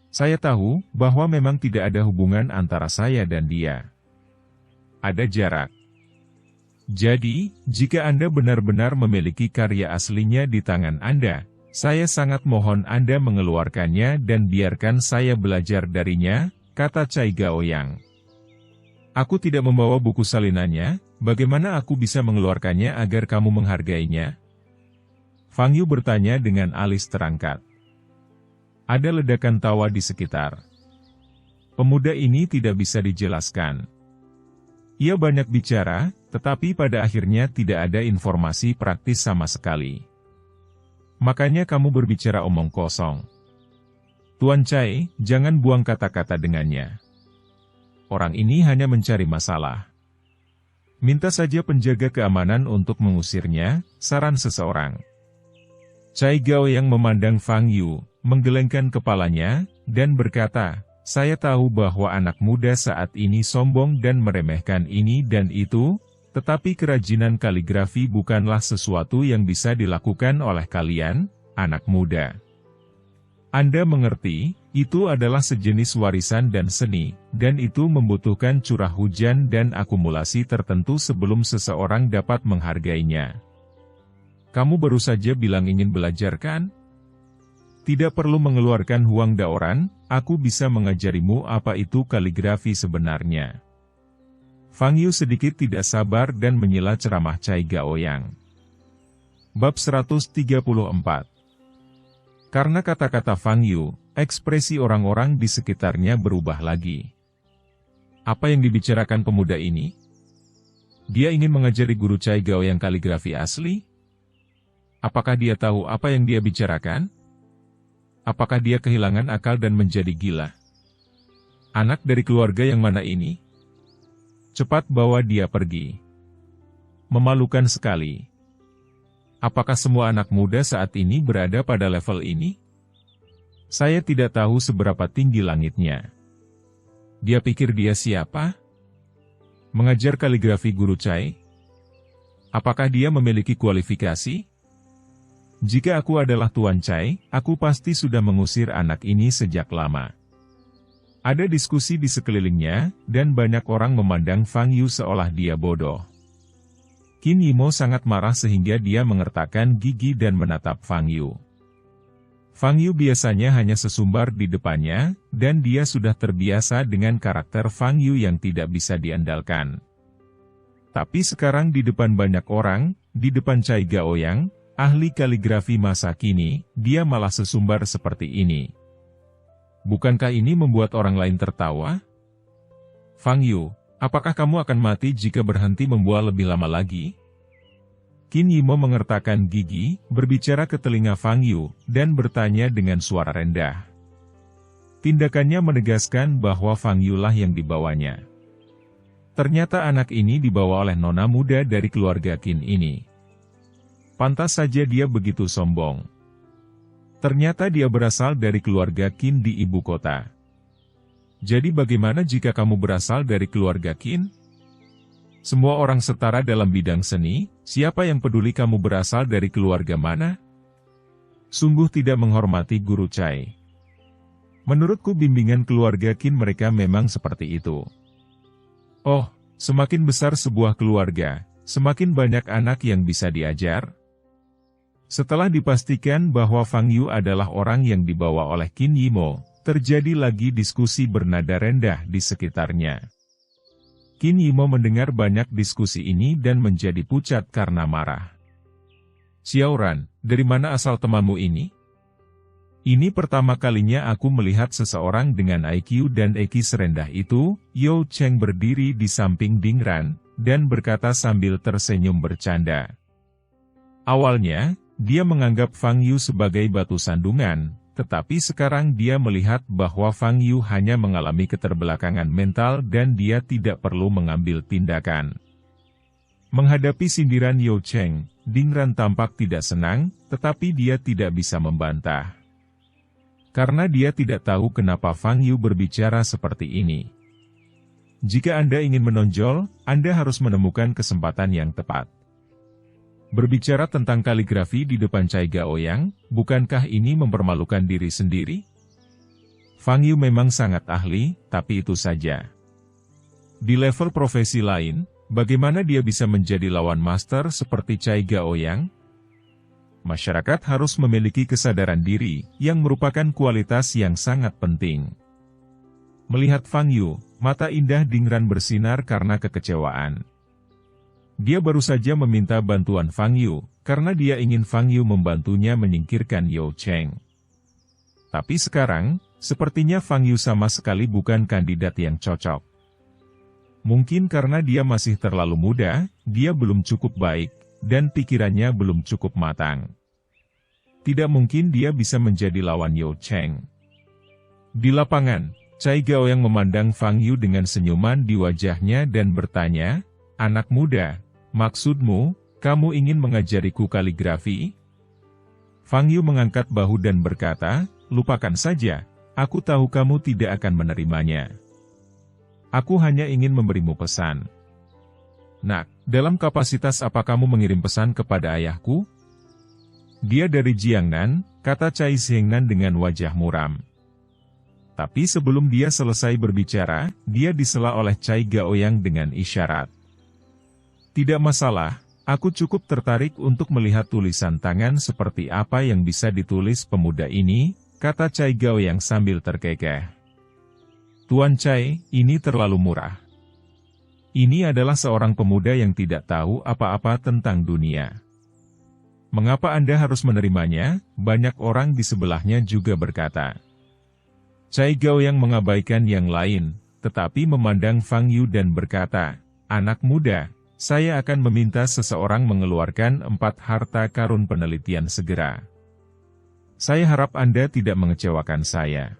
Saya tahu bahwa memang tidak ada hubungan antara saya dan dia. Ada jarak. Jadi, jika Anda benar-benar memiliki karya aslinya di tangan Anda, saya sangat mohon Anda mengeluarkannya dan biarkan saya belajar darinya, kata Cai Gaoyang. Aku tidak membawa buku salinannya, bagaimana aku bisa mengeluarkannya agar kamu menghargainya? Fang Yu bertanya dengan alis terangkat. Ada ledakan tawa di sekitar. Pemuda ini tidak bisa dijelaskan. Ia banyak bicara, tetapi pada akhirnya tidak ada informasi praktis sama sekali. Makanya kamu berbicara omong kosong. Tuan Cai, jangan buang kata-kata dengannya. Orang ini hanya mencari masalah. Minta saja penjaga keamanan untuk mengusirnya, saran seseorang. Cai Gaoyang memandang Fang Yu, menggelengkan kepalanya, dan berkata, saya tahu bahwa anak muda saat ini sombong dan meremehkan ini dan itu, tetapi kerajinan kaligrafi bukanlah sesuatu yang bisa dilakukan oleh kalian, anak muda. Anda mengerti, itu adalah sejenis warisan dan seni, dan itu membutuhkan curah hujan dan akumulasi tertentu sebelum seseorang dapat menghargainya. Kamu baru saja bilang ingin belajar kan? Tidak perlu mengeluarkan Huang Daoran, aku bisa mengajarimu apa itu kaligrafi sebenarnya. Fang Yu sedikit tidak sabar dan menyela ceramah Cai Gaoyang. Bab 134. Karena kata-kata Fang Yu, ekspresi orang-orang di sekitarnya berubah lagi. Apa yang dibicarakan pemuda ini? Dia ingin mengajari guru Cai Gao yang kaligrafi asli? Apakah dia tahu apa yang dia bicarakan? Apakah dia kehilangan akal dan menjadi gila? Anak dari keluarga yang mana ini? Cepat bawa dia pergi. Memalukan sekali. Apakah semua anak muda saat ini berada pada level ini? Saya tidak tahu seberapa tinggi langitnya. Dia pikir dia siapa? Mengajar kaligrafi guru Cai? Apakah dia memiliki kualifikasi? Jika aku adalah Tuan Cai, aku pasti sudah mengusir anak ini sejak lama. Ada diskusi di sekelilingnya, dan banyak orang memandang Fang Yu seolah dia bodoh. Qin Yimo sangat marah sehingga dia mengertakkan gigi dan menatap Fang Yu. Fang Yu biasanya hanya sesumbar di depannya, dan dia sudah terbiasa dengan karakter Fang Yu yang tidak bisa diandalkan. Tapi sekarang di depan banyak orang, di depan Cai Gaoyang, ahli kaligrafi masa kini, dia malah sesumbar seperti ini. Bukankah ini membuat orang lain tertawa? Fang Yu, apakah kamu akan mati jika berhenti membual lebih lama lagi? Qin Yimo mengertakkan gigi, berbicara ke telinga Fang Yu, dan bertanya dengan suara rendah. Tindakannya menegaskan bahwa Fang Yu lah yang dibawanya. Ternyata anak ini dibawa oleh nona muda dari keluarga Qin ini. Pantas saja dia begitu sombong. Ternyata dia berasal dari keluarga Qin di ibu kota. Jadi bagaimana jika kamu berasal dari keluarga Qin? Semua orang setara dalam bidang seni, siapa yang peduli kamu berasal dari keluarga mana? Sungguh tidak menghormati guru Cai. Menurutku bimbingan keluarga Qin mereka memang seperti itu. Oh, semakin besar sebuah keluarga, semakin banyak anak yang bisa diajar. Setelah dipastikan bahwa Fang Yu adalah orang yang dibawa oleh Qin Yimo, terjadi lagi diskusi bernada rendah di sekitarnya. Qin Yimo mendengar banyak diskusi ini dan menjadi pucat karena marah. Xiaoran, dari mana asal temanmu ini? Ini pertama kalinya aku melihat seseorang dengan IQ dan EQ serendah itu. Yao Cheng berdiri di samping Ding Ran, dan berkata sambil tersenyum bercanda. Awalnya, dia menganggap Fang Yu sebagai batu sandungan, tetapi sekarang dia melihat bahwa Fang Yu hanya mengalami keterbelakangan mental dan dia tidak perlu mengambil tindakan. Menghadapi sindiran Yao Cheng, Ding Ran tampak tidak senang, tetapi dia tidak bisa membantah. Karena dia tidak tahu kenapa Fang Yu berbicara seperti ini. Jika Anda ingin menonjol, Anda harus menemukan kesempatan yang tepat. Berbicara tentang kaligrafi di depan Cai Gaoyang, bukankah ini mempermalukan diri sendiri? Fang Yu memang sangat ahli, tapi itu saja. Di level profesi lain, bagaimana dia bisa menjadi lawan master seperti Cai Gaoyang? Masyarakat harus memiliki kesadaran diri, yang merupakan kualitas yang sangat penting. Melihat Fang Yu, mata indah Ding Ran bersinar karena kekecewaan. Dia baru saja meminta bantuan Fang Yu, karena dia ingin Fang Yu membantunya menyingkirkan Yao Cheng. Tapi sekarang, sepertinya Fang Yu sama sekali bukan kandidat yang cocok. Mungkin karena dia masih terlalu muda, dia belum cukup baik, dan pikirannya belum cukup matang. Tidak mungkin dia bisa menjadi lawan Yao Cheng. Di lapangan, Cai Gaoyang memandang Fang Yu dengan senyuman di wajahnya dan bertanya, "Anak muda, maksudmu, kamu ingin mengajariku kaligrafi?" Fang Yu mengangkat bahu dan berkata, "Lupakan saja, aku tahu kamu tidak akan menerimanya. Aku hanya ingin memberimu pesan." "Nak, dalam kapasitas apa kamu mengirim pesan kepada ayahku?" "Dia dari Jiangnan," kata Cai Xiangnan dengan wajah muram. Tapi sebelum dia selesai berbicara, dia disela oleh Cai Gaoyang dengan isyarat. "Tidak masalah, aku cukup tertarik untuk melihat tulisan tangan seperti apa yang bisa ditulis pemuda ini," kata Cai Gaoyang sambil terkekeh. "Tuan Cai, ini terlalu murah. Ini adalah seorang pemuda yang tidak tahu apa-apa tentang dunia. Mengapa Anda harus menerimanya?" Banyak orang di sebelahnya juga berkata. Cai Gaoyang mengabaikan yang lain, tetapi memandang Fang Yu dan berkata, "Anak muda, saya akan meminta seseorang mengeluarkan 4 harta karun penelitian segera. Saya harap Anda tidak mengecewakan saya.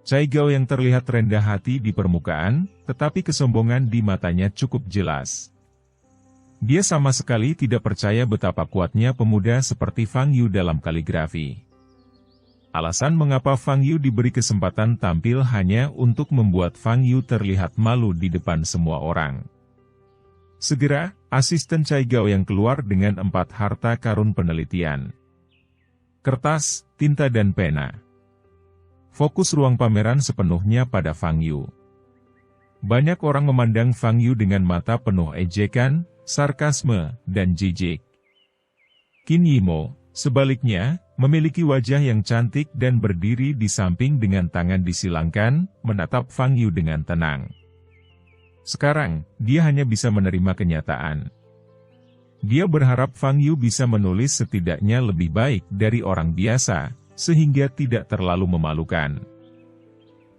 Cai Gao yang terlihat rendah hati di permukaan, tetapi kesombongan di matanya cukup jelas. Dia sama sekali tidak percaya betapa kuatnya pemuda seperti Fang Yu dalam kaligrafi. Alasan mengapa Fang Yu diberi kesempatan tampil hanya untuk membuat Fang Yu terlihat malu di depan semua orang. Segera, asisten Cai Gao yang keluar dengan 4 harta karun penelitian. Kertas, tinta dan pena. Fokus ruang pameran sepenuhnya pada Fang Yu. Banyak orang memandang Fang Yu dengan mata penuh ejekan, sarkasme, dan jijik. Qin Yimo, sebaliknya, memiliki wajah yang cantik dan berdiri di samping dengan tangan disilangkan, menatap Fang Yu dengan tenang. Sekarang, dia hanya bisa menerima kenyataan. Dia berharap Fang Yu bisa menulis setidaknya lebih baik dari orang biasa, sehingga tidak terlalu memalukan.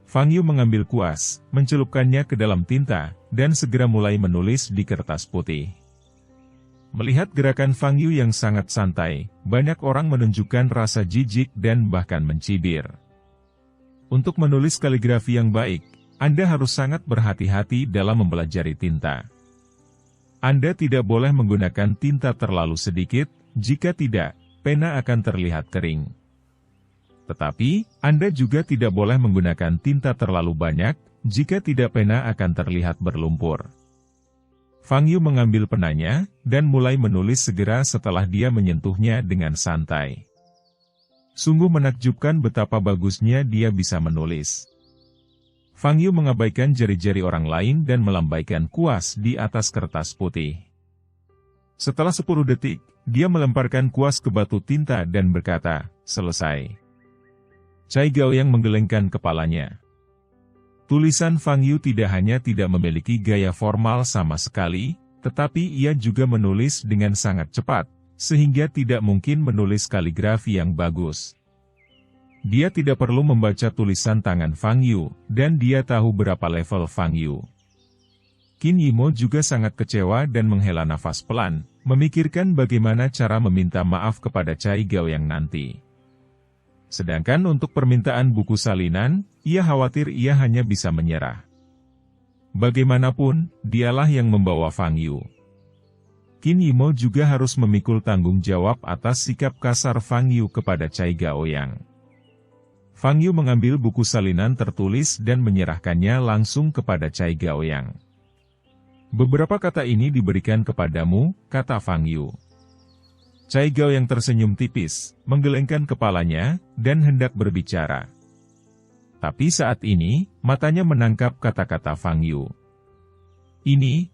Fang Yu mengambil kuas, mencelupkannya ke dalam tinta, dan segera mulai menulis di kertas putih. Melihat gerakan Fang Yu yang sangat santai, banyak orang menunjukkan rasa jijik dan bahkan mencibir. Untuk menulis kaligrafi yang baik, Anda harus sangat berhati-hati dalam mempelajari tinta. Anda tidak boleh menggunakan tinta terlalu sedikit, jika tidak, pena akan terlihat kering. Tetapi, Anda juga tidak boleh menggunakan tinta terlalu banyak, jika tidak pena akan terlihat berlumpur. Fang Yu mengambil penanya, dan mulai menulis segera setelah dia menyentuhnya dengan santai. Sungguh menakjubkan betapa bagusnya dia bisa menulis. Fang Yu mengabaikan jari-jari orang lain dan melambaikan kuas di atas kertas putih. Setelah 10 detik, dia melemparkan kuas ke batu tinta dan berkata, "Selesai." Cai Gao yang menggelengkan kepalanya. Tulisan Fang Yu tidak hanya tidak memiliki gaya formal sama sekali, tetapi ia juga menulis dengan sangat cepat, sehingga tidak mungkin menulis kaligrafi yang bagus. Dia tidak perlu membaca tulisan tangan Fang Yu, dan dia tahu berapa level Fang Yu. Qin Yimo juga sangat kecewa dan menghela nafas pelan, memikirkan bagaimana cara meminta maaf kepada Cai Gao yang nanti. Sedangkan untuk permintaan buku salinan, ia khawatir ia hanya bisa menyerah. Bagaimanapun, dialah yang membawa Fang Yu. Qin Yimo juga harus memikul tanggung jawab atas sikap kasar Fang Yu kepada Cai Gao yang. Fang Yu mengambil buku salinan tertulis dan menyerahkannya langsung kepada Cai Gao yang. "Beberapa kata ini diberikan kepadamu," kata Fang Yu. Cai Gao yang tersenyum tipis, menggelengkan kepalanya, dan hendak berbicara. Tapi saat ini, matanya menangkap kata-kata Fang Yu.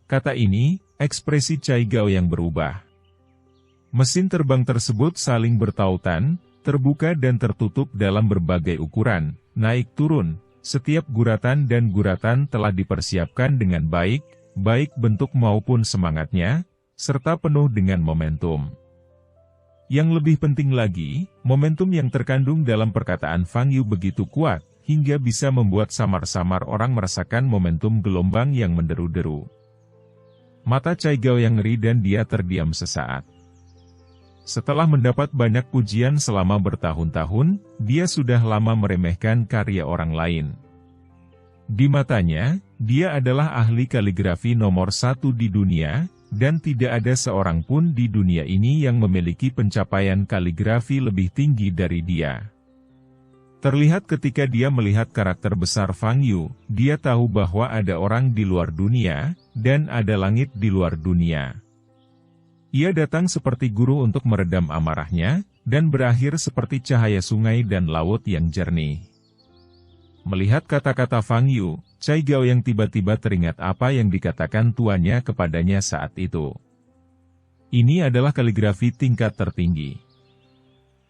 Kata ini, ekspresi Cai Gao yang berubah. Mesin terbang tersebut saling bertautan, terbuka dan tertutup dalam berbagai ukuran, naik turun, setiap guratan dan guratan telah dipersiapkan dengan baik, baik bentuk maupun semangatnya, serta penuh dengan momentum. Yang lebih penting lagi, momentum yang terkandung dalam perkataan Fang Yu begitu kuat, hingga bisa membuat samar-samar orang merasakan momentum gelombang yang menderu-deru. Mata Cai Gao yang ngeri dan dia terdiam sesaat. Setelah mendapat banyak pujian selama bertahun-tahun, dia sudah lama meremehkan karya orang lain. Di matanya, dia adalah ahli kaligrafi nomor 1 di dunia, dan tidak ada seorang pun di dunia ini yang memiliki pencapaian kaligrafi lebih tinggi dari dia. Terlihat ketika dia melihat karakter besar Fang Yu, dia tahu bahwa ada orang di luar dunia, dan ada langit di luar dunia. Ia datang seperti guru untuk meredam amarahnya, dan berakhir seperti cahaya sungai dan laut yang jernih. Melihat kata-kata Fang Yu, Cai Gao yang tiba-tiba teringat apa yang dikatakan tuannya kepadanya saat itu. Ini adalah kaligrafi tingkat tertinggi.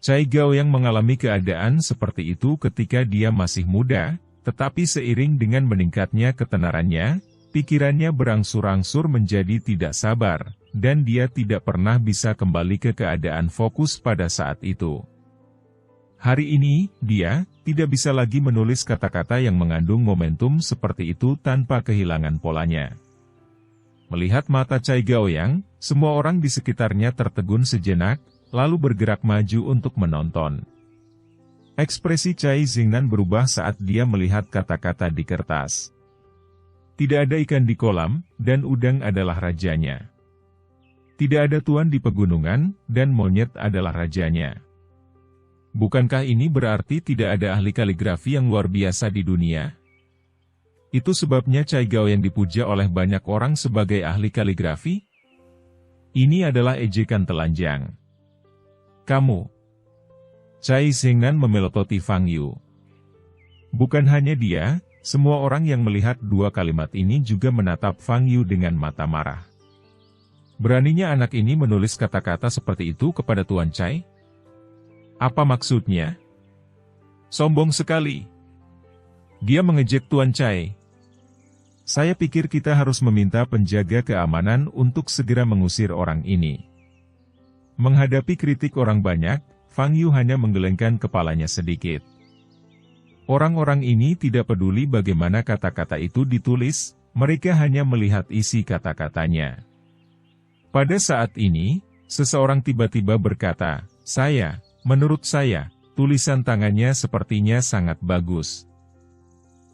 Cai Gao yang mengalami keadaan seperti itu ketika dia masih muda, tetapi seiring dengan meningkatnya ketenarannya, pikirannya berangsur-angsur menjadi tidak sabar, dan dia tidak pernah bisa kembali ke keadaan fokus pada saat itu. Hari ini, dia tidak bisa lagi menulis kata-kata yang mengandung momentum seperti itu tanpa kehilangan polanya. Melihat mata Cai Gaoyang, semua orang di sekitarnya tertegun sejenak, lalu bergerak maju untuk menonton. Ekspresi Cai Xingnan berubah saat dia melihat kata-kata di kertas. Tidak ada ikan di kolam, dan udang adalah rajanya. Tidak ada tuan di pegunungan, dan monyet adalah rajanya. Bukankah ini berarti tidak ada ahli kaligrafi yang luar biasa di dunia? Itu sebabnya Cai Gaoyang dipuja oleh banyak orang sebagai ahli kaligrafi? Ini adalah ejekan telanjang. Kamu. Cai Xingnan memelototi Fang Yu. Bukan hanya dia, semua orang yang melihat dua kalimat ini juga menatap Fang Yu dengan mata marah. Beraninya anak ini menulis kata-kata seperti itu kepada Tuan Cai? Apa maksudnya? Sombong sekali. Dia mengejek Tuan Cai. Saya pikir kita harus meminta penjaga keamanan untuk segera mengusir orang ini. Menghadapi kritik orang banyak, Fang Yu hanya menggelengkan kepalanya sedikit. Orang-orang ini tidak peduli bagaimana kata-kata itu ditulis, mereka hanya melihat isi kata-katanya. Pada saat ini, seseorang tiba-tiba berkata, menurut saya, tulisan tangannya sepertinya sangat bagus.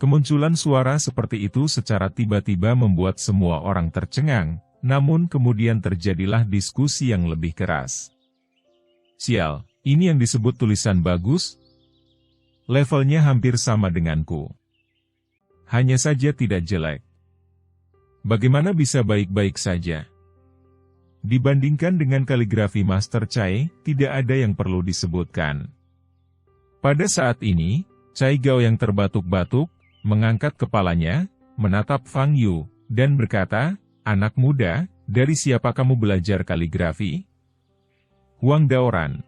Kemunculan suara seperti itu secara tiba-tiba membuat semua orang tercengang, namun kemudian terjadilah diskusi yang lebih keras. Sial, ini yang disebut tulisan bagus? Levelnya hampir sama denganku. Hanya saja tidak jelek. Bagaimana bisa baik-baik saja? Dibandingkan dengan kaligrafi Master Cai, tidak ada yang perlu disebutkan. Pada saat ini, Cai Gaoyang terbatuk-batuk, mengangkat kepalanya, menatap Fang Yu, dan berkata, "Anak muda, dari siapa kamu belajar kaligrafi?" Huang Daoran.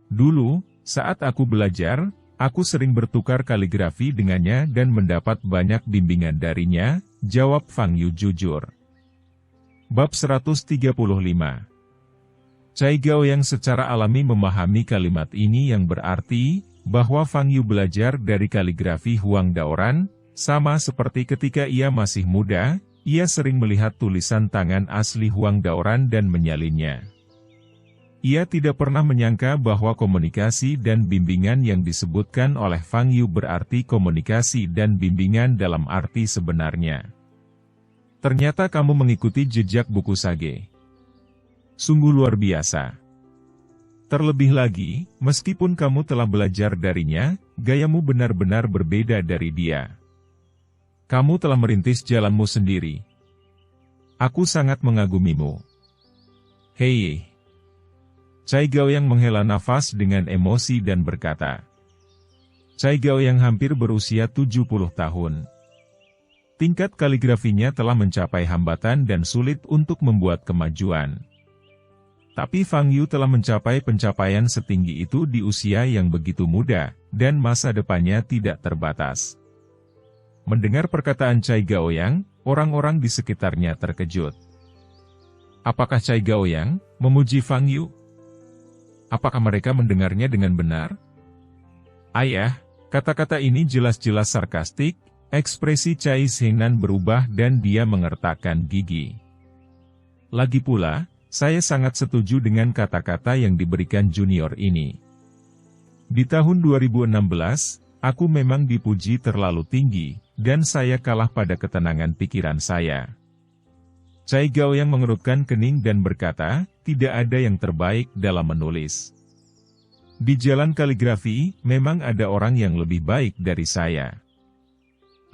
Dulu, saat aku belajar, aku sering bertukar kaligrafi dengannya dan mendapat banyak bimbingan darinya, jawab Fang Yu jujur. Bab 135. Cai Gaoyang secara alami memahami kalimat ini yang berarti, bahwa Fang Yu belajar dari kaligrafi Huang Daoran, sama seperti ketika ia masih muda, ia sering melihat tulisan tangan asli Huang Daoran dan menyalinnya. Ia tidak pernah menyangka bahwa komunikasi dan bimbingan yang disebutkan oleh Fang Yu berarti komunikasi dan bimbingan dalam arti sebenarnya. Ternyata kamu mengikuti jejak buku sage. Sungguh luar biasa. Terlebih lagi, meskipun kamu telah belajar darinya, gayamu benar-benar berbeda dari dia. Kamu telah merintis jalanmu sendiri. Aku sangat mengagumimu. Hei. Cai Gaoyang menghela nafas dengan emosi dan berkata. Cai Gaoyang hampir berusia 70 tahun. Tingkat kaligrafinya telah mencapai hambatan dan sulit untuk membuat kemajuan. Tapi Fang Yu telah mencapai pencapaian setinggi itu di usia yang begitu muda, dan masa depannya tidak terbatas. Mendengar perkataan Cai Gaoyang, orang-orang di sekitarnya terkejut. Apakah Cai Gaoyang memuji Fang Yu? Apakah mereka mendengarnya dengan benar? Ayah, kata-kata ini jelas-jelas sarkastik, ekspresi Cai Xingnan berubah dan dia mengertakkan gigi. Lagi pula, saya sangat setuju dengan kata-kata yang diberikan junior ini. Di tahun 2016, aku memang dipuji terlalu tinggi, dan saya kalah pada ketenangan pikiran saya. Cai Gaoyang mengerutkan kening dan berkata, tidak ada yang terbaik dalam menulis. Di jalan kaligrafi, memang ada orang yang lebih baik dari saya.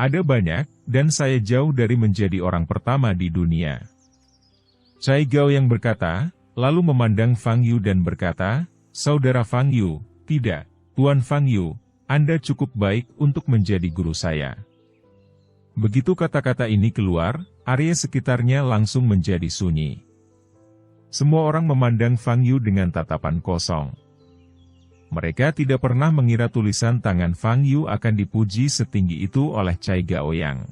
Ada banyak, dan saya jauh dari menjadi orang pertama di dunia. Cai Gaoyang berkata, lalu memandang Fang Yu dan berkata, Saudara Fang Yu, tidak, Tuan Fang Yu, Anda cukup baik untuk menjadi guru saya. Begitu kata-kata ini keluar, area sekitarnya langsung menjadi sunyi. Semua orang memandang Fang Yu dengan tatapan kosong. Mereka tidak pernah mengira tulisan tangan Fang Yu akan dipuji setinggi itu oleh Cai Gaoyang.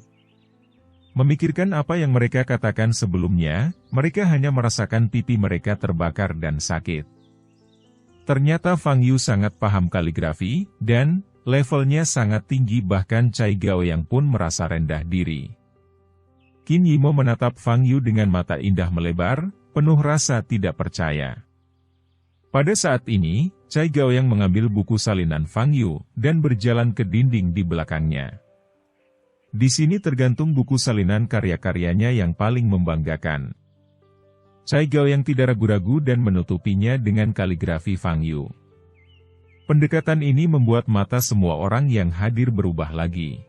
Memikirkan apa yang mereka katakan sebelumnya, mereka hanya merasakan pipi mereka terbakar dan sakit. Ternyata Fang Yu sangat paham kaligrafi, dan levelnya sangat tinggi bahkan Cai Gaoyang pun merasa rendah diri. Qin Yimo menatap Fang Yu dengan mata indah melebar, penuh rasa tidak percaya. Pada saat ini, Cai Gaoyang mengambil buku salinan Fang Yu, dan berjalan ke dinding di belakangnya. Di sini tergantung buku salinan karya-karyanya yang paling membanggakan. Cai Gaoyang tidak ragu-ragu dan menutupinya dengan kaligrafi Fang Yu. Pendekatan ini membuat mata semua orang yang hadir berubah lagi.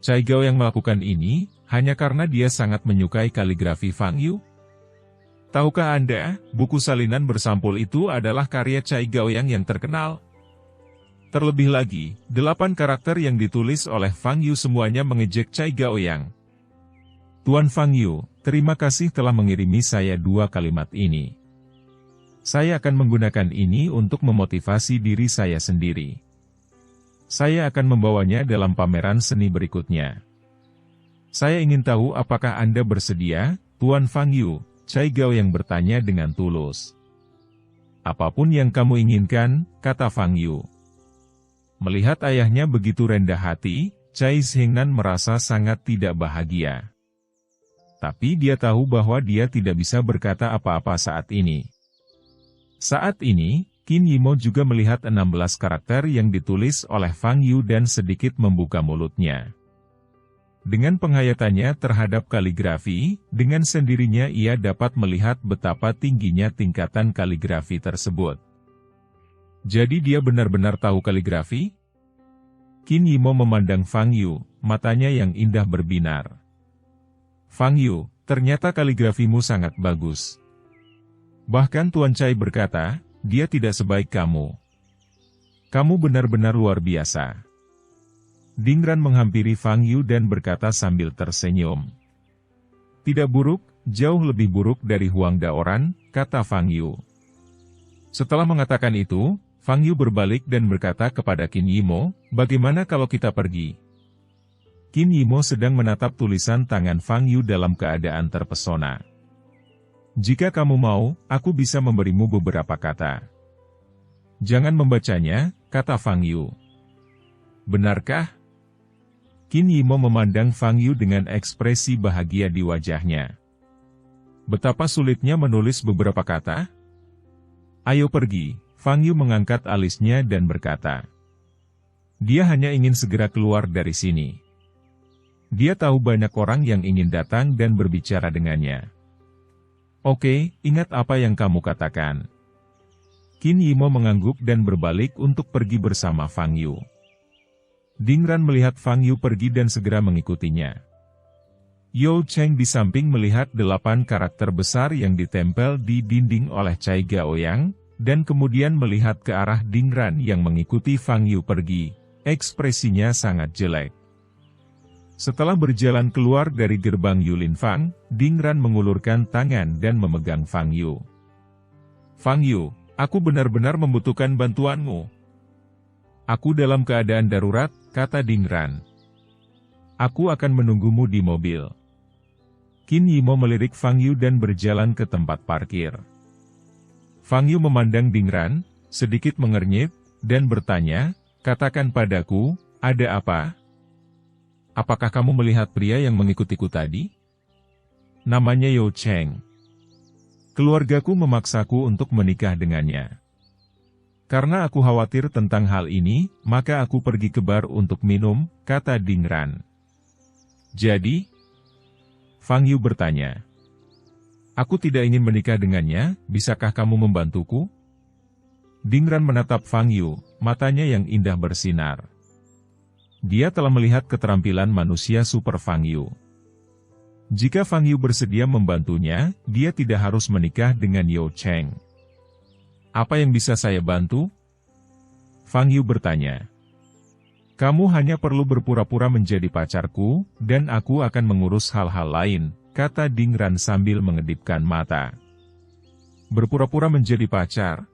Cai Gaoyang melakukan ini, hanya karena dia sangat menyukai kaligrafi Fang Yu. Tahukah Anda, buku salinan bersampul itu adalah karya Cai Gaoyang yang terkenal. Terlebih lagi, 8 karakter yang ditulis oleh Fang Yu semuanya mengejek Cai Gaoyang. Tuan Fang Yu, terima kasih telah mengirimi saya 2 kalimat ini. Saya akan menggunakan ini untuk memotivasi diri saya sendiri. Saya akan membawanya dalam pameran seni berikutnya. Saya ingin tahu apakah Anda bersedia, Tuan Fang Yu, Cai Gaoyang bertanya dengan tulus. Apapun yang kamu inginkan, kata Fang Yu. Melihat ayahnya begitu rendah hati, Cai Xingnan merasa sangat tidak bahagia. Tapi dia tahu bahwa dia tidak bisa berkata apa-apa saat ini. Saat ini, Qin Yimo juga melihat 16 karakter yang ditulis oleh Fang Yu dan sedikit membuka mulutnya. Dengan penghayatannya terhadap kaligrafi, dengan sendirinya ia dapat melihat betapa tingginya tingkatan kaligrafi tersebut. Jadi dia benar-benar tahu kaligrafi? Qin Yimo memandang Fang Yu, matanya yang indah berbinar. Fang Yu, ternyata kaligrafimu sangat bagus. Bahkan Tuan Cai berkata, dia tidak sebaik kamu. Kamu benar-benar luar biasa. Dingran menghampiri Fang Yu dan berkata sambil tersenyum. Tidak buruk, jauh lebih buruk dari Huang Daoran, kata Fang Yu. Setelah mengatakan itu, Fang Yu berbalik dan berkata kepada Qin Yimo, bagaimana kalau kita pergi? Qin Yimo sedang menatap tulisan tangan Fang Yu dalam keadaan terpesona. Jika kamu mau, aku bisa memberimu beberapa kata. Jangan membacanya, kata Fang Yu. Benarkah? Qin Yimo memandang Fang Yu dengan ekspresi bahagia di wajahnya. Betapa sulitnya menulis beberapa kata? Ayo pergi, Fang Yu mengangkat alisnya dan berkata. Dia hanya ingin segera keluar dari sini. Dia tahu banyak orang yang ingin datang dan berbicara dengannya. Oke, ingat apa yang kamu katakan. Qin Yimo mengangguk dan berbalik untuk pergi bersama Fang Yu. Dingran melihat Fang Yu pergi dan segera mengikutinya. You Cheng di samping melihat 8 karakter besar yang ditempel di dinding oleh Cai Gaoyang, dan kemudian melihat ke arah Dingran yang mengikuti Fang Yu pergi, ekspresinya sangat jelek. Setelah berjalan keluar dari gerbang Yulin Fang, Dingran mengulurkan tangan dan memegang Fang Yu. Fang Yu, aku benar-benar membutuhkan bantuanmu. Aku dalam keadaan darurat, kata Dingran. Aku akan menunggumu di mobil. Qin Yimo melirik Fang Yu dan berjalan ke tempat parkir. Fang Yu memandang Dingran, sedikit mengernyit, dan bertanya, katakan padaku, ada apa? Apakah kamu melihat pria yang mengikutiku tadi? Namanya You Cheng. Keluargaku memaksaku untuk menikah dengannya. Karena aku khawatir tentang hal ini, maka aku pergi ke bar untuk minum, kata Dingran. Jadi? Fang Yu bertanya. Aku tidak ingin menikah dengannya, bisakah kamu membantuku? Dingran menatap Fang Yu, matanya yang indah bersinar. Dia telah melihat keterampilan manusia super Fang Yu. Jika Fang Yu bersedia membantunya, dia tidak harus menikah dengan You Cheng. Apa yang bisa saya bantu? Fang Yu bertanya. Kamu hanya perlu berpura-pura menjadi pacarku, dan aku akan mengurus hal-hal lain, kata Dingran sambil mengedipkan mata. Berpura-pura menjadi pacar?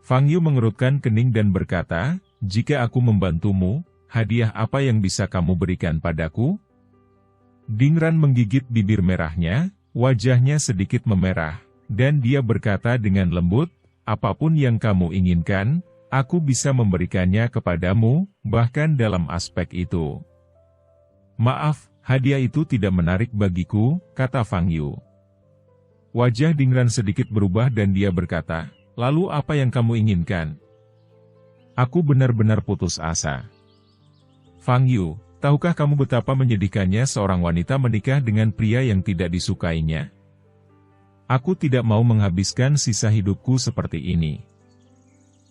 Fang Yu mengerutkan kening dan berkata, jika aku membantumu, hadiah apa yang bisa kamu berikan padaku? Dingran menggigit bibir merahnya, wajahnya sedikit memerah, dan dia berkata dengan lembut, apapun yang kamu inginkan, aku bisa memberikannya kepadamu, bahkan dalam aspek itu. Maaf, hadiah itu tidak menarik bagiku, kata Fang Yu. Wajah Dingran sedikit berubah dan dia berkata, lalu apa yang kamu inginkan? Aku benar-benar putus asa. Fang Yu, tahukah kamu betapa menyedihkannya seorang wanita menikah dengan pria yang tidak disukainya? Aku tidak mau menghabiskan sisa hidupku seperti ini.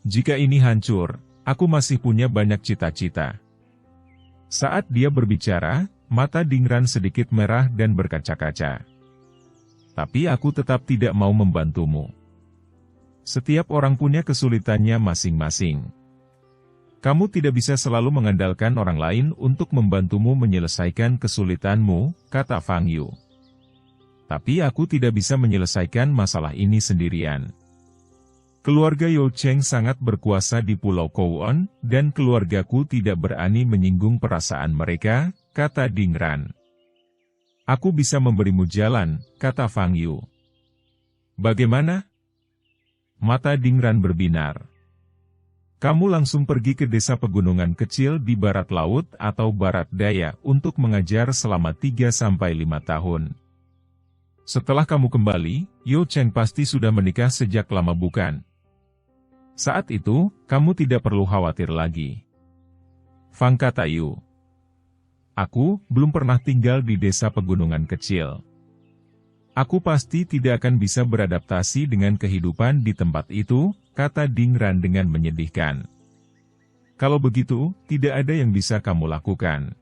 Jika ini hancur, aku masih punya banyak cita-cita. Saat dia berbicara, mata Dingran sedikit merah dan berkaca-kaca. Tapi aku tetap tidak mau membantumu. Setiap orang punya kesulitannya masing-masing. Kamu tidak bisa selalu mengandalkan orang lain untuk membantumu menyelesaikan kesulitanmu, kata Fang Yu. Tapi aku tidak bisa menyelesaikan masalah ini sendirian. Keluarga You Cheng sangat berkuasa di Pulau Kowon, dan keluargaku tidak berani menyinggung perasaan mereka, kata Dingran. Aku bisa memberimu jalan, kata Fang Yu. Bagaimana? Mata Dingran berbinar. Kamu langsung pergi ke desa pegunungan kecil di barat laut atau barat daya untuk mengajar selama 3-5 tahun. Setelah kamu kembali, You Cheng pasti sudah menikah sejak lama bukan? Saat itu, kamu tidak perlu khawatir lagi. Fang, kata Yu. Aku belum pernah tinggal di desa pegunungan kecil. Aku pasti tidak akan bisa beradaptasi dengan kehidupan di tempat itu, kata Dingran dengan menyedihkan. Kalau begitu, tidak ada yang bisa kamu lakukan.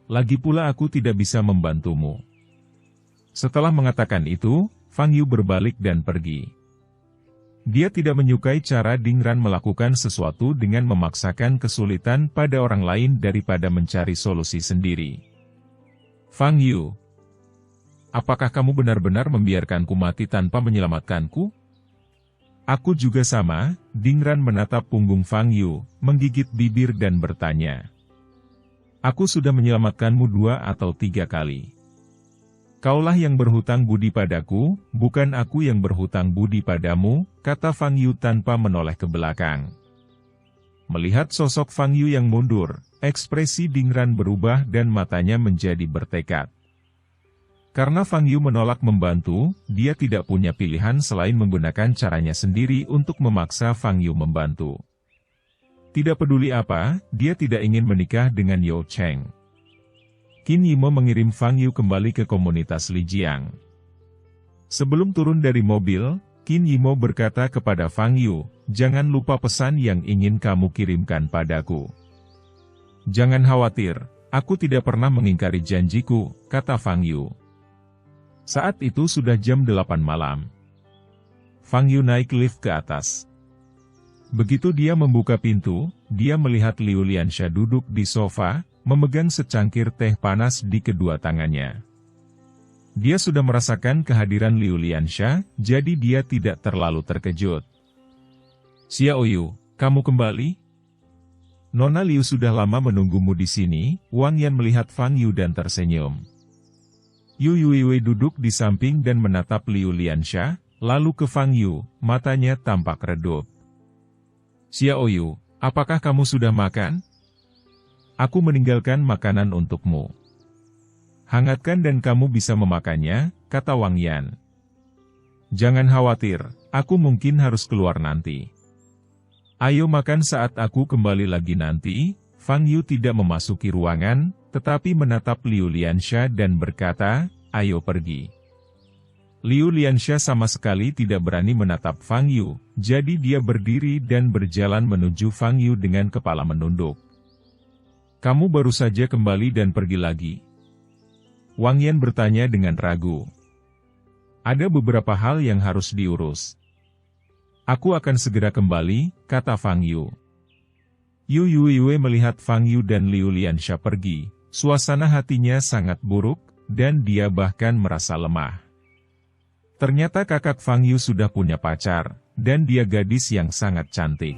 Lagi pula aku tidak bisa membantumu. Setelah mengatakan itu, Fang Yu berbalik dan pergi. Dia tidak menyukai cara Dingran melakukan sesuatu dengan memaksakan kesulitan pada orang lain daripada mencari solusi sendiri. Fang Yu, apakah kamu benar-benar membiarkanku mati tanpa menyelamatkanku? Aku juga sama, Dingran menatap punggung Fang Yu, menggigit bibir dan bertanya. Aku sudah menyelamatkanmu 2 atau 3 kali. Kaulah yang berhutang budi padaku, bukan aku yang berhutang budi padamu, kata Fang Yu tanpa menoleh ke belakang. Melihat sosok Fang Yu yang mundur, ekspresi Dingran berubah dan matanya menjadi bertekad. Karena Fang Yu menolak membantu, dia tidak punya pilihan selain menggunakan caranya sendiri untuk memaksa Fang Yu membantu. Tidak peduli apa, dia tidak ingin menikah dengan You Cheng. Qin Yimo mengirim Fang Yu kembali ke komunitas Lijiang. Sebelum turun dari mobil, Qin Yimo berkata kepada Fang Yu, jangan lupa pesan yang ingin kamu kirimkan padaku. Jangan khawatir, aku tidak pernah mengingkari janjiku, kata Fang Yu. Saat itu sudah jam 8 malam. Fang Yu naik lift ke atas. Begitu dia membuka pintu, dia melihat Liu Liansha duduk di sofa, memegang secangkir teh panas di kedua tangannya. Dia sudah merasakan kehadiran Liu Liansha, jadi dia tidak terlalu terkejut. Xiao Yu, kamu kembali? Nona Liu sudah lama menunggumu di sini, Wang Yan melihat Fang Yu dan tersenyum. Yu Yuiwei duduk di samping dan menatap Liu Liansha, lalu ke Fang Yu, matanya tampak redup. Xiao Yu, apakah kamu sudah makan? Aku meninggalkan makanan untukmu. Hangatkan dan kamu bisa memakannya, kata Wang Yan. Jangan khawatir, aku mungkin harus keluar nanti. Ayo makan saat aku kembali lagi nanti. Fang Yu tidak memasuki ruangan, tetapi menatap Liu Liansha dan berkata, ayo pergi. Liu Liansha sama sekali tidak berani menatap Fang Yu, jadi dia berdiri dan berjalan menuju Fang Yu dengan kepala menunduk. Kamu baru saja kembali dan pergi lagi? Wang Yan bertanya dengan ragu. Ada beberapa hal yang harus diurus. Aku akan segera kembali, kata Fang Yu. Yu Yuiwei melihat Fang Yu dan Liu Liansha pergi, suasana hatinya sangat buruk, dan dia bahkan merasa lemah. Ternyata kakak Fang Yu sudah punya pacar, dan dia gadis yang sangat cantik.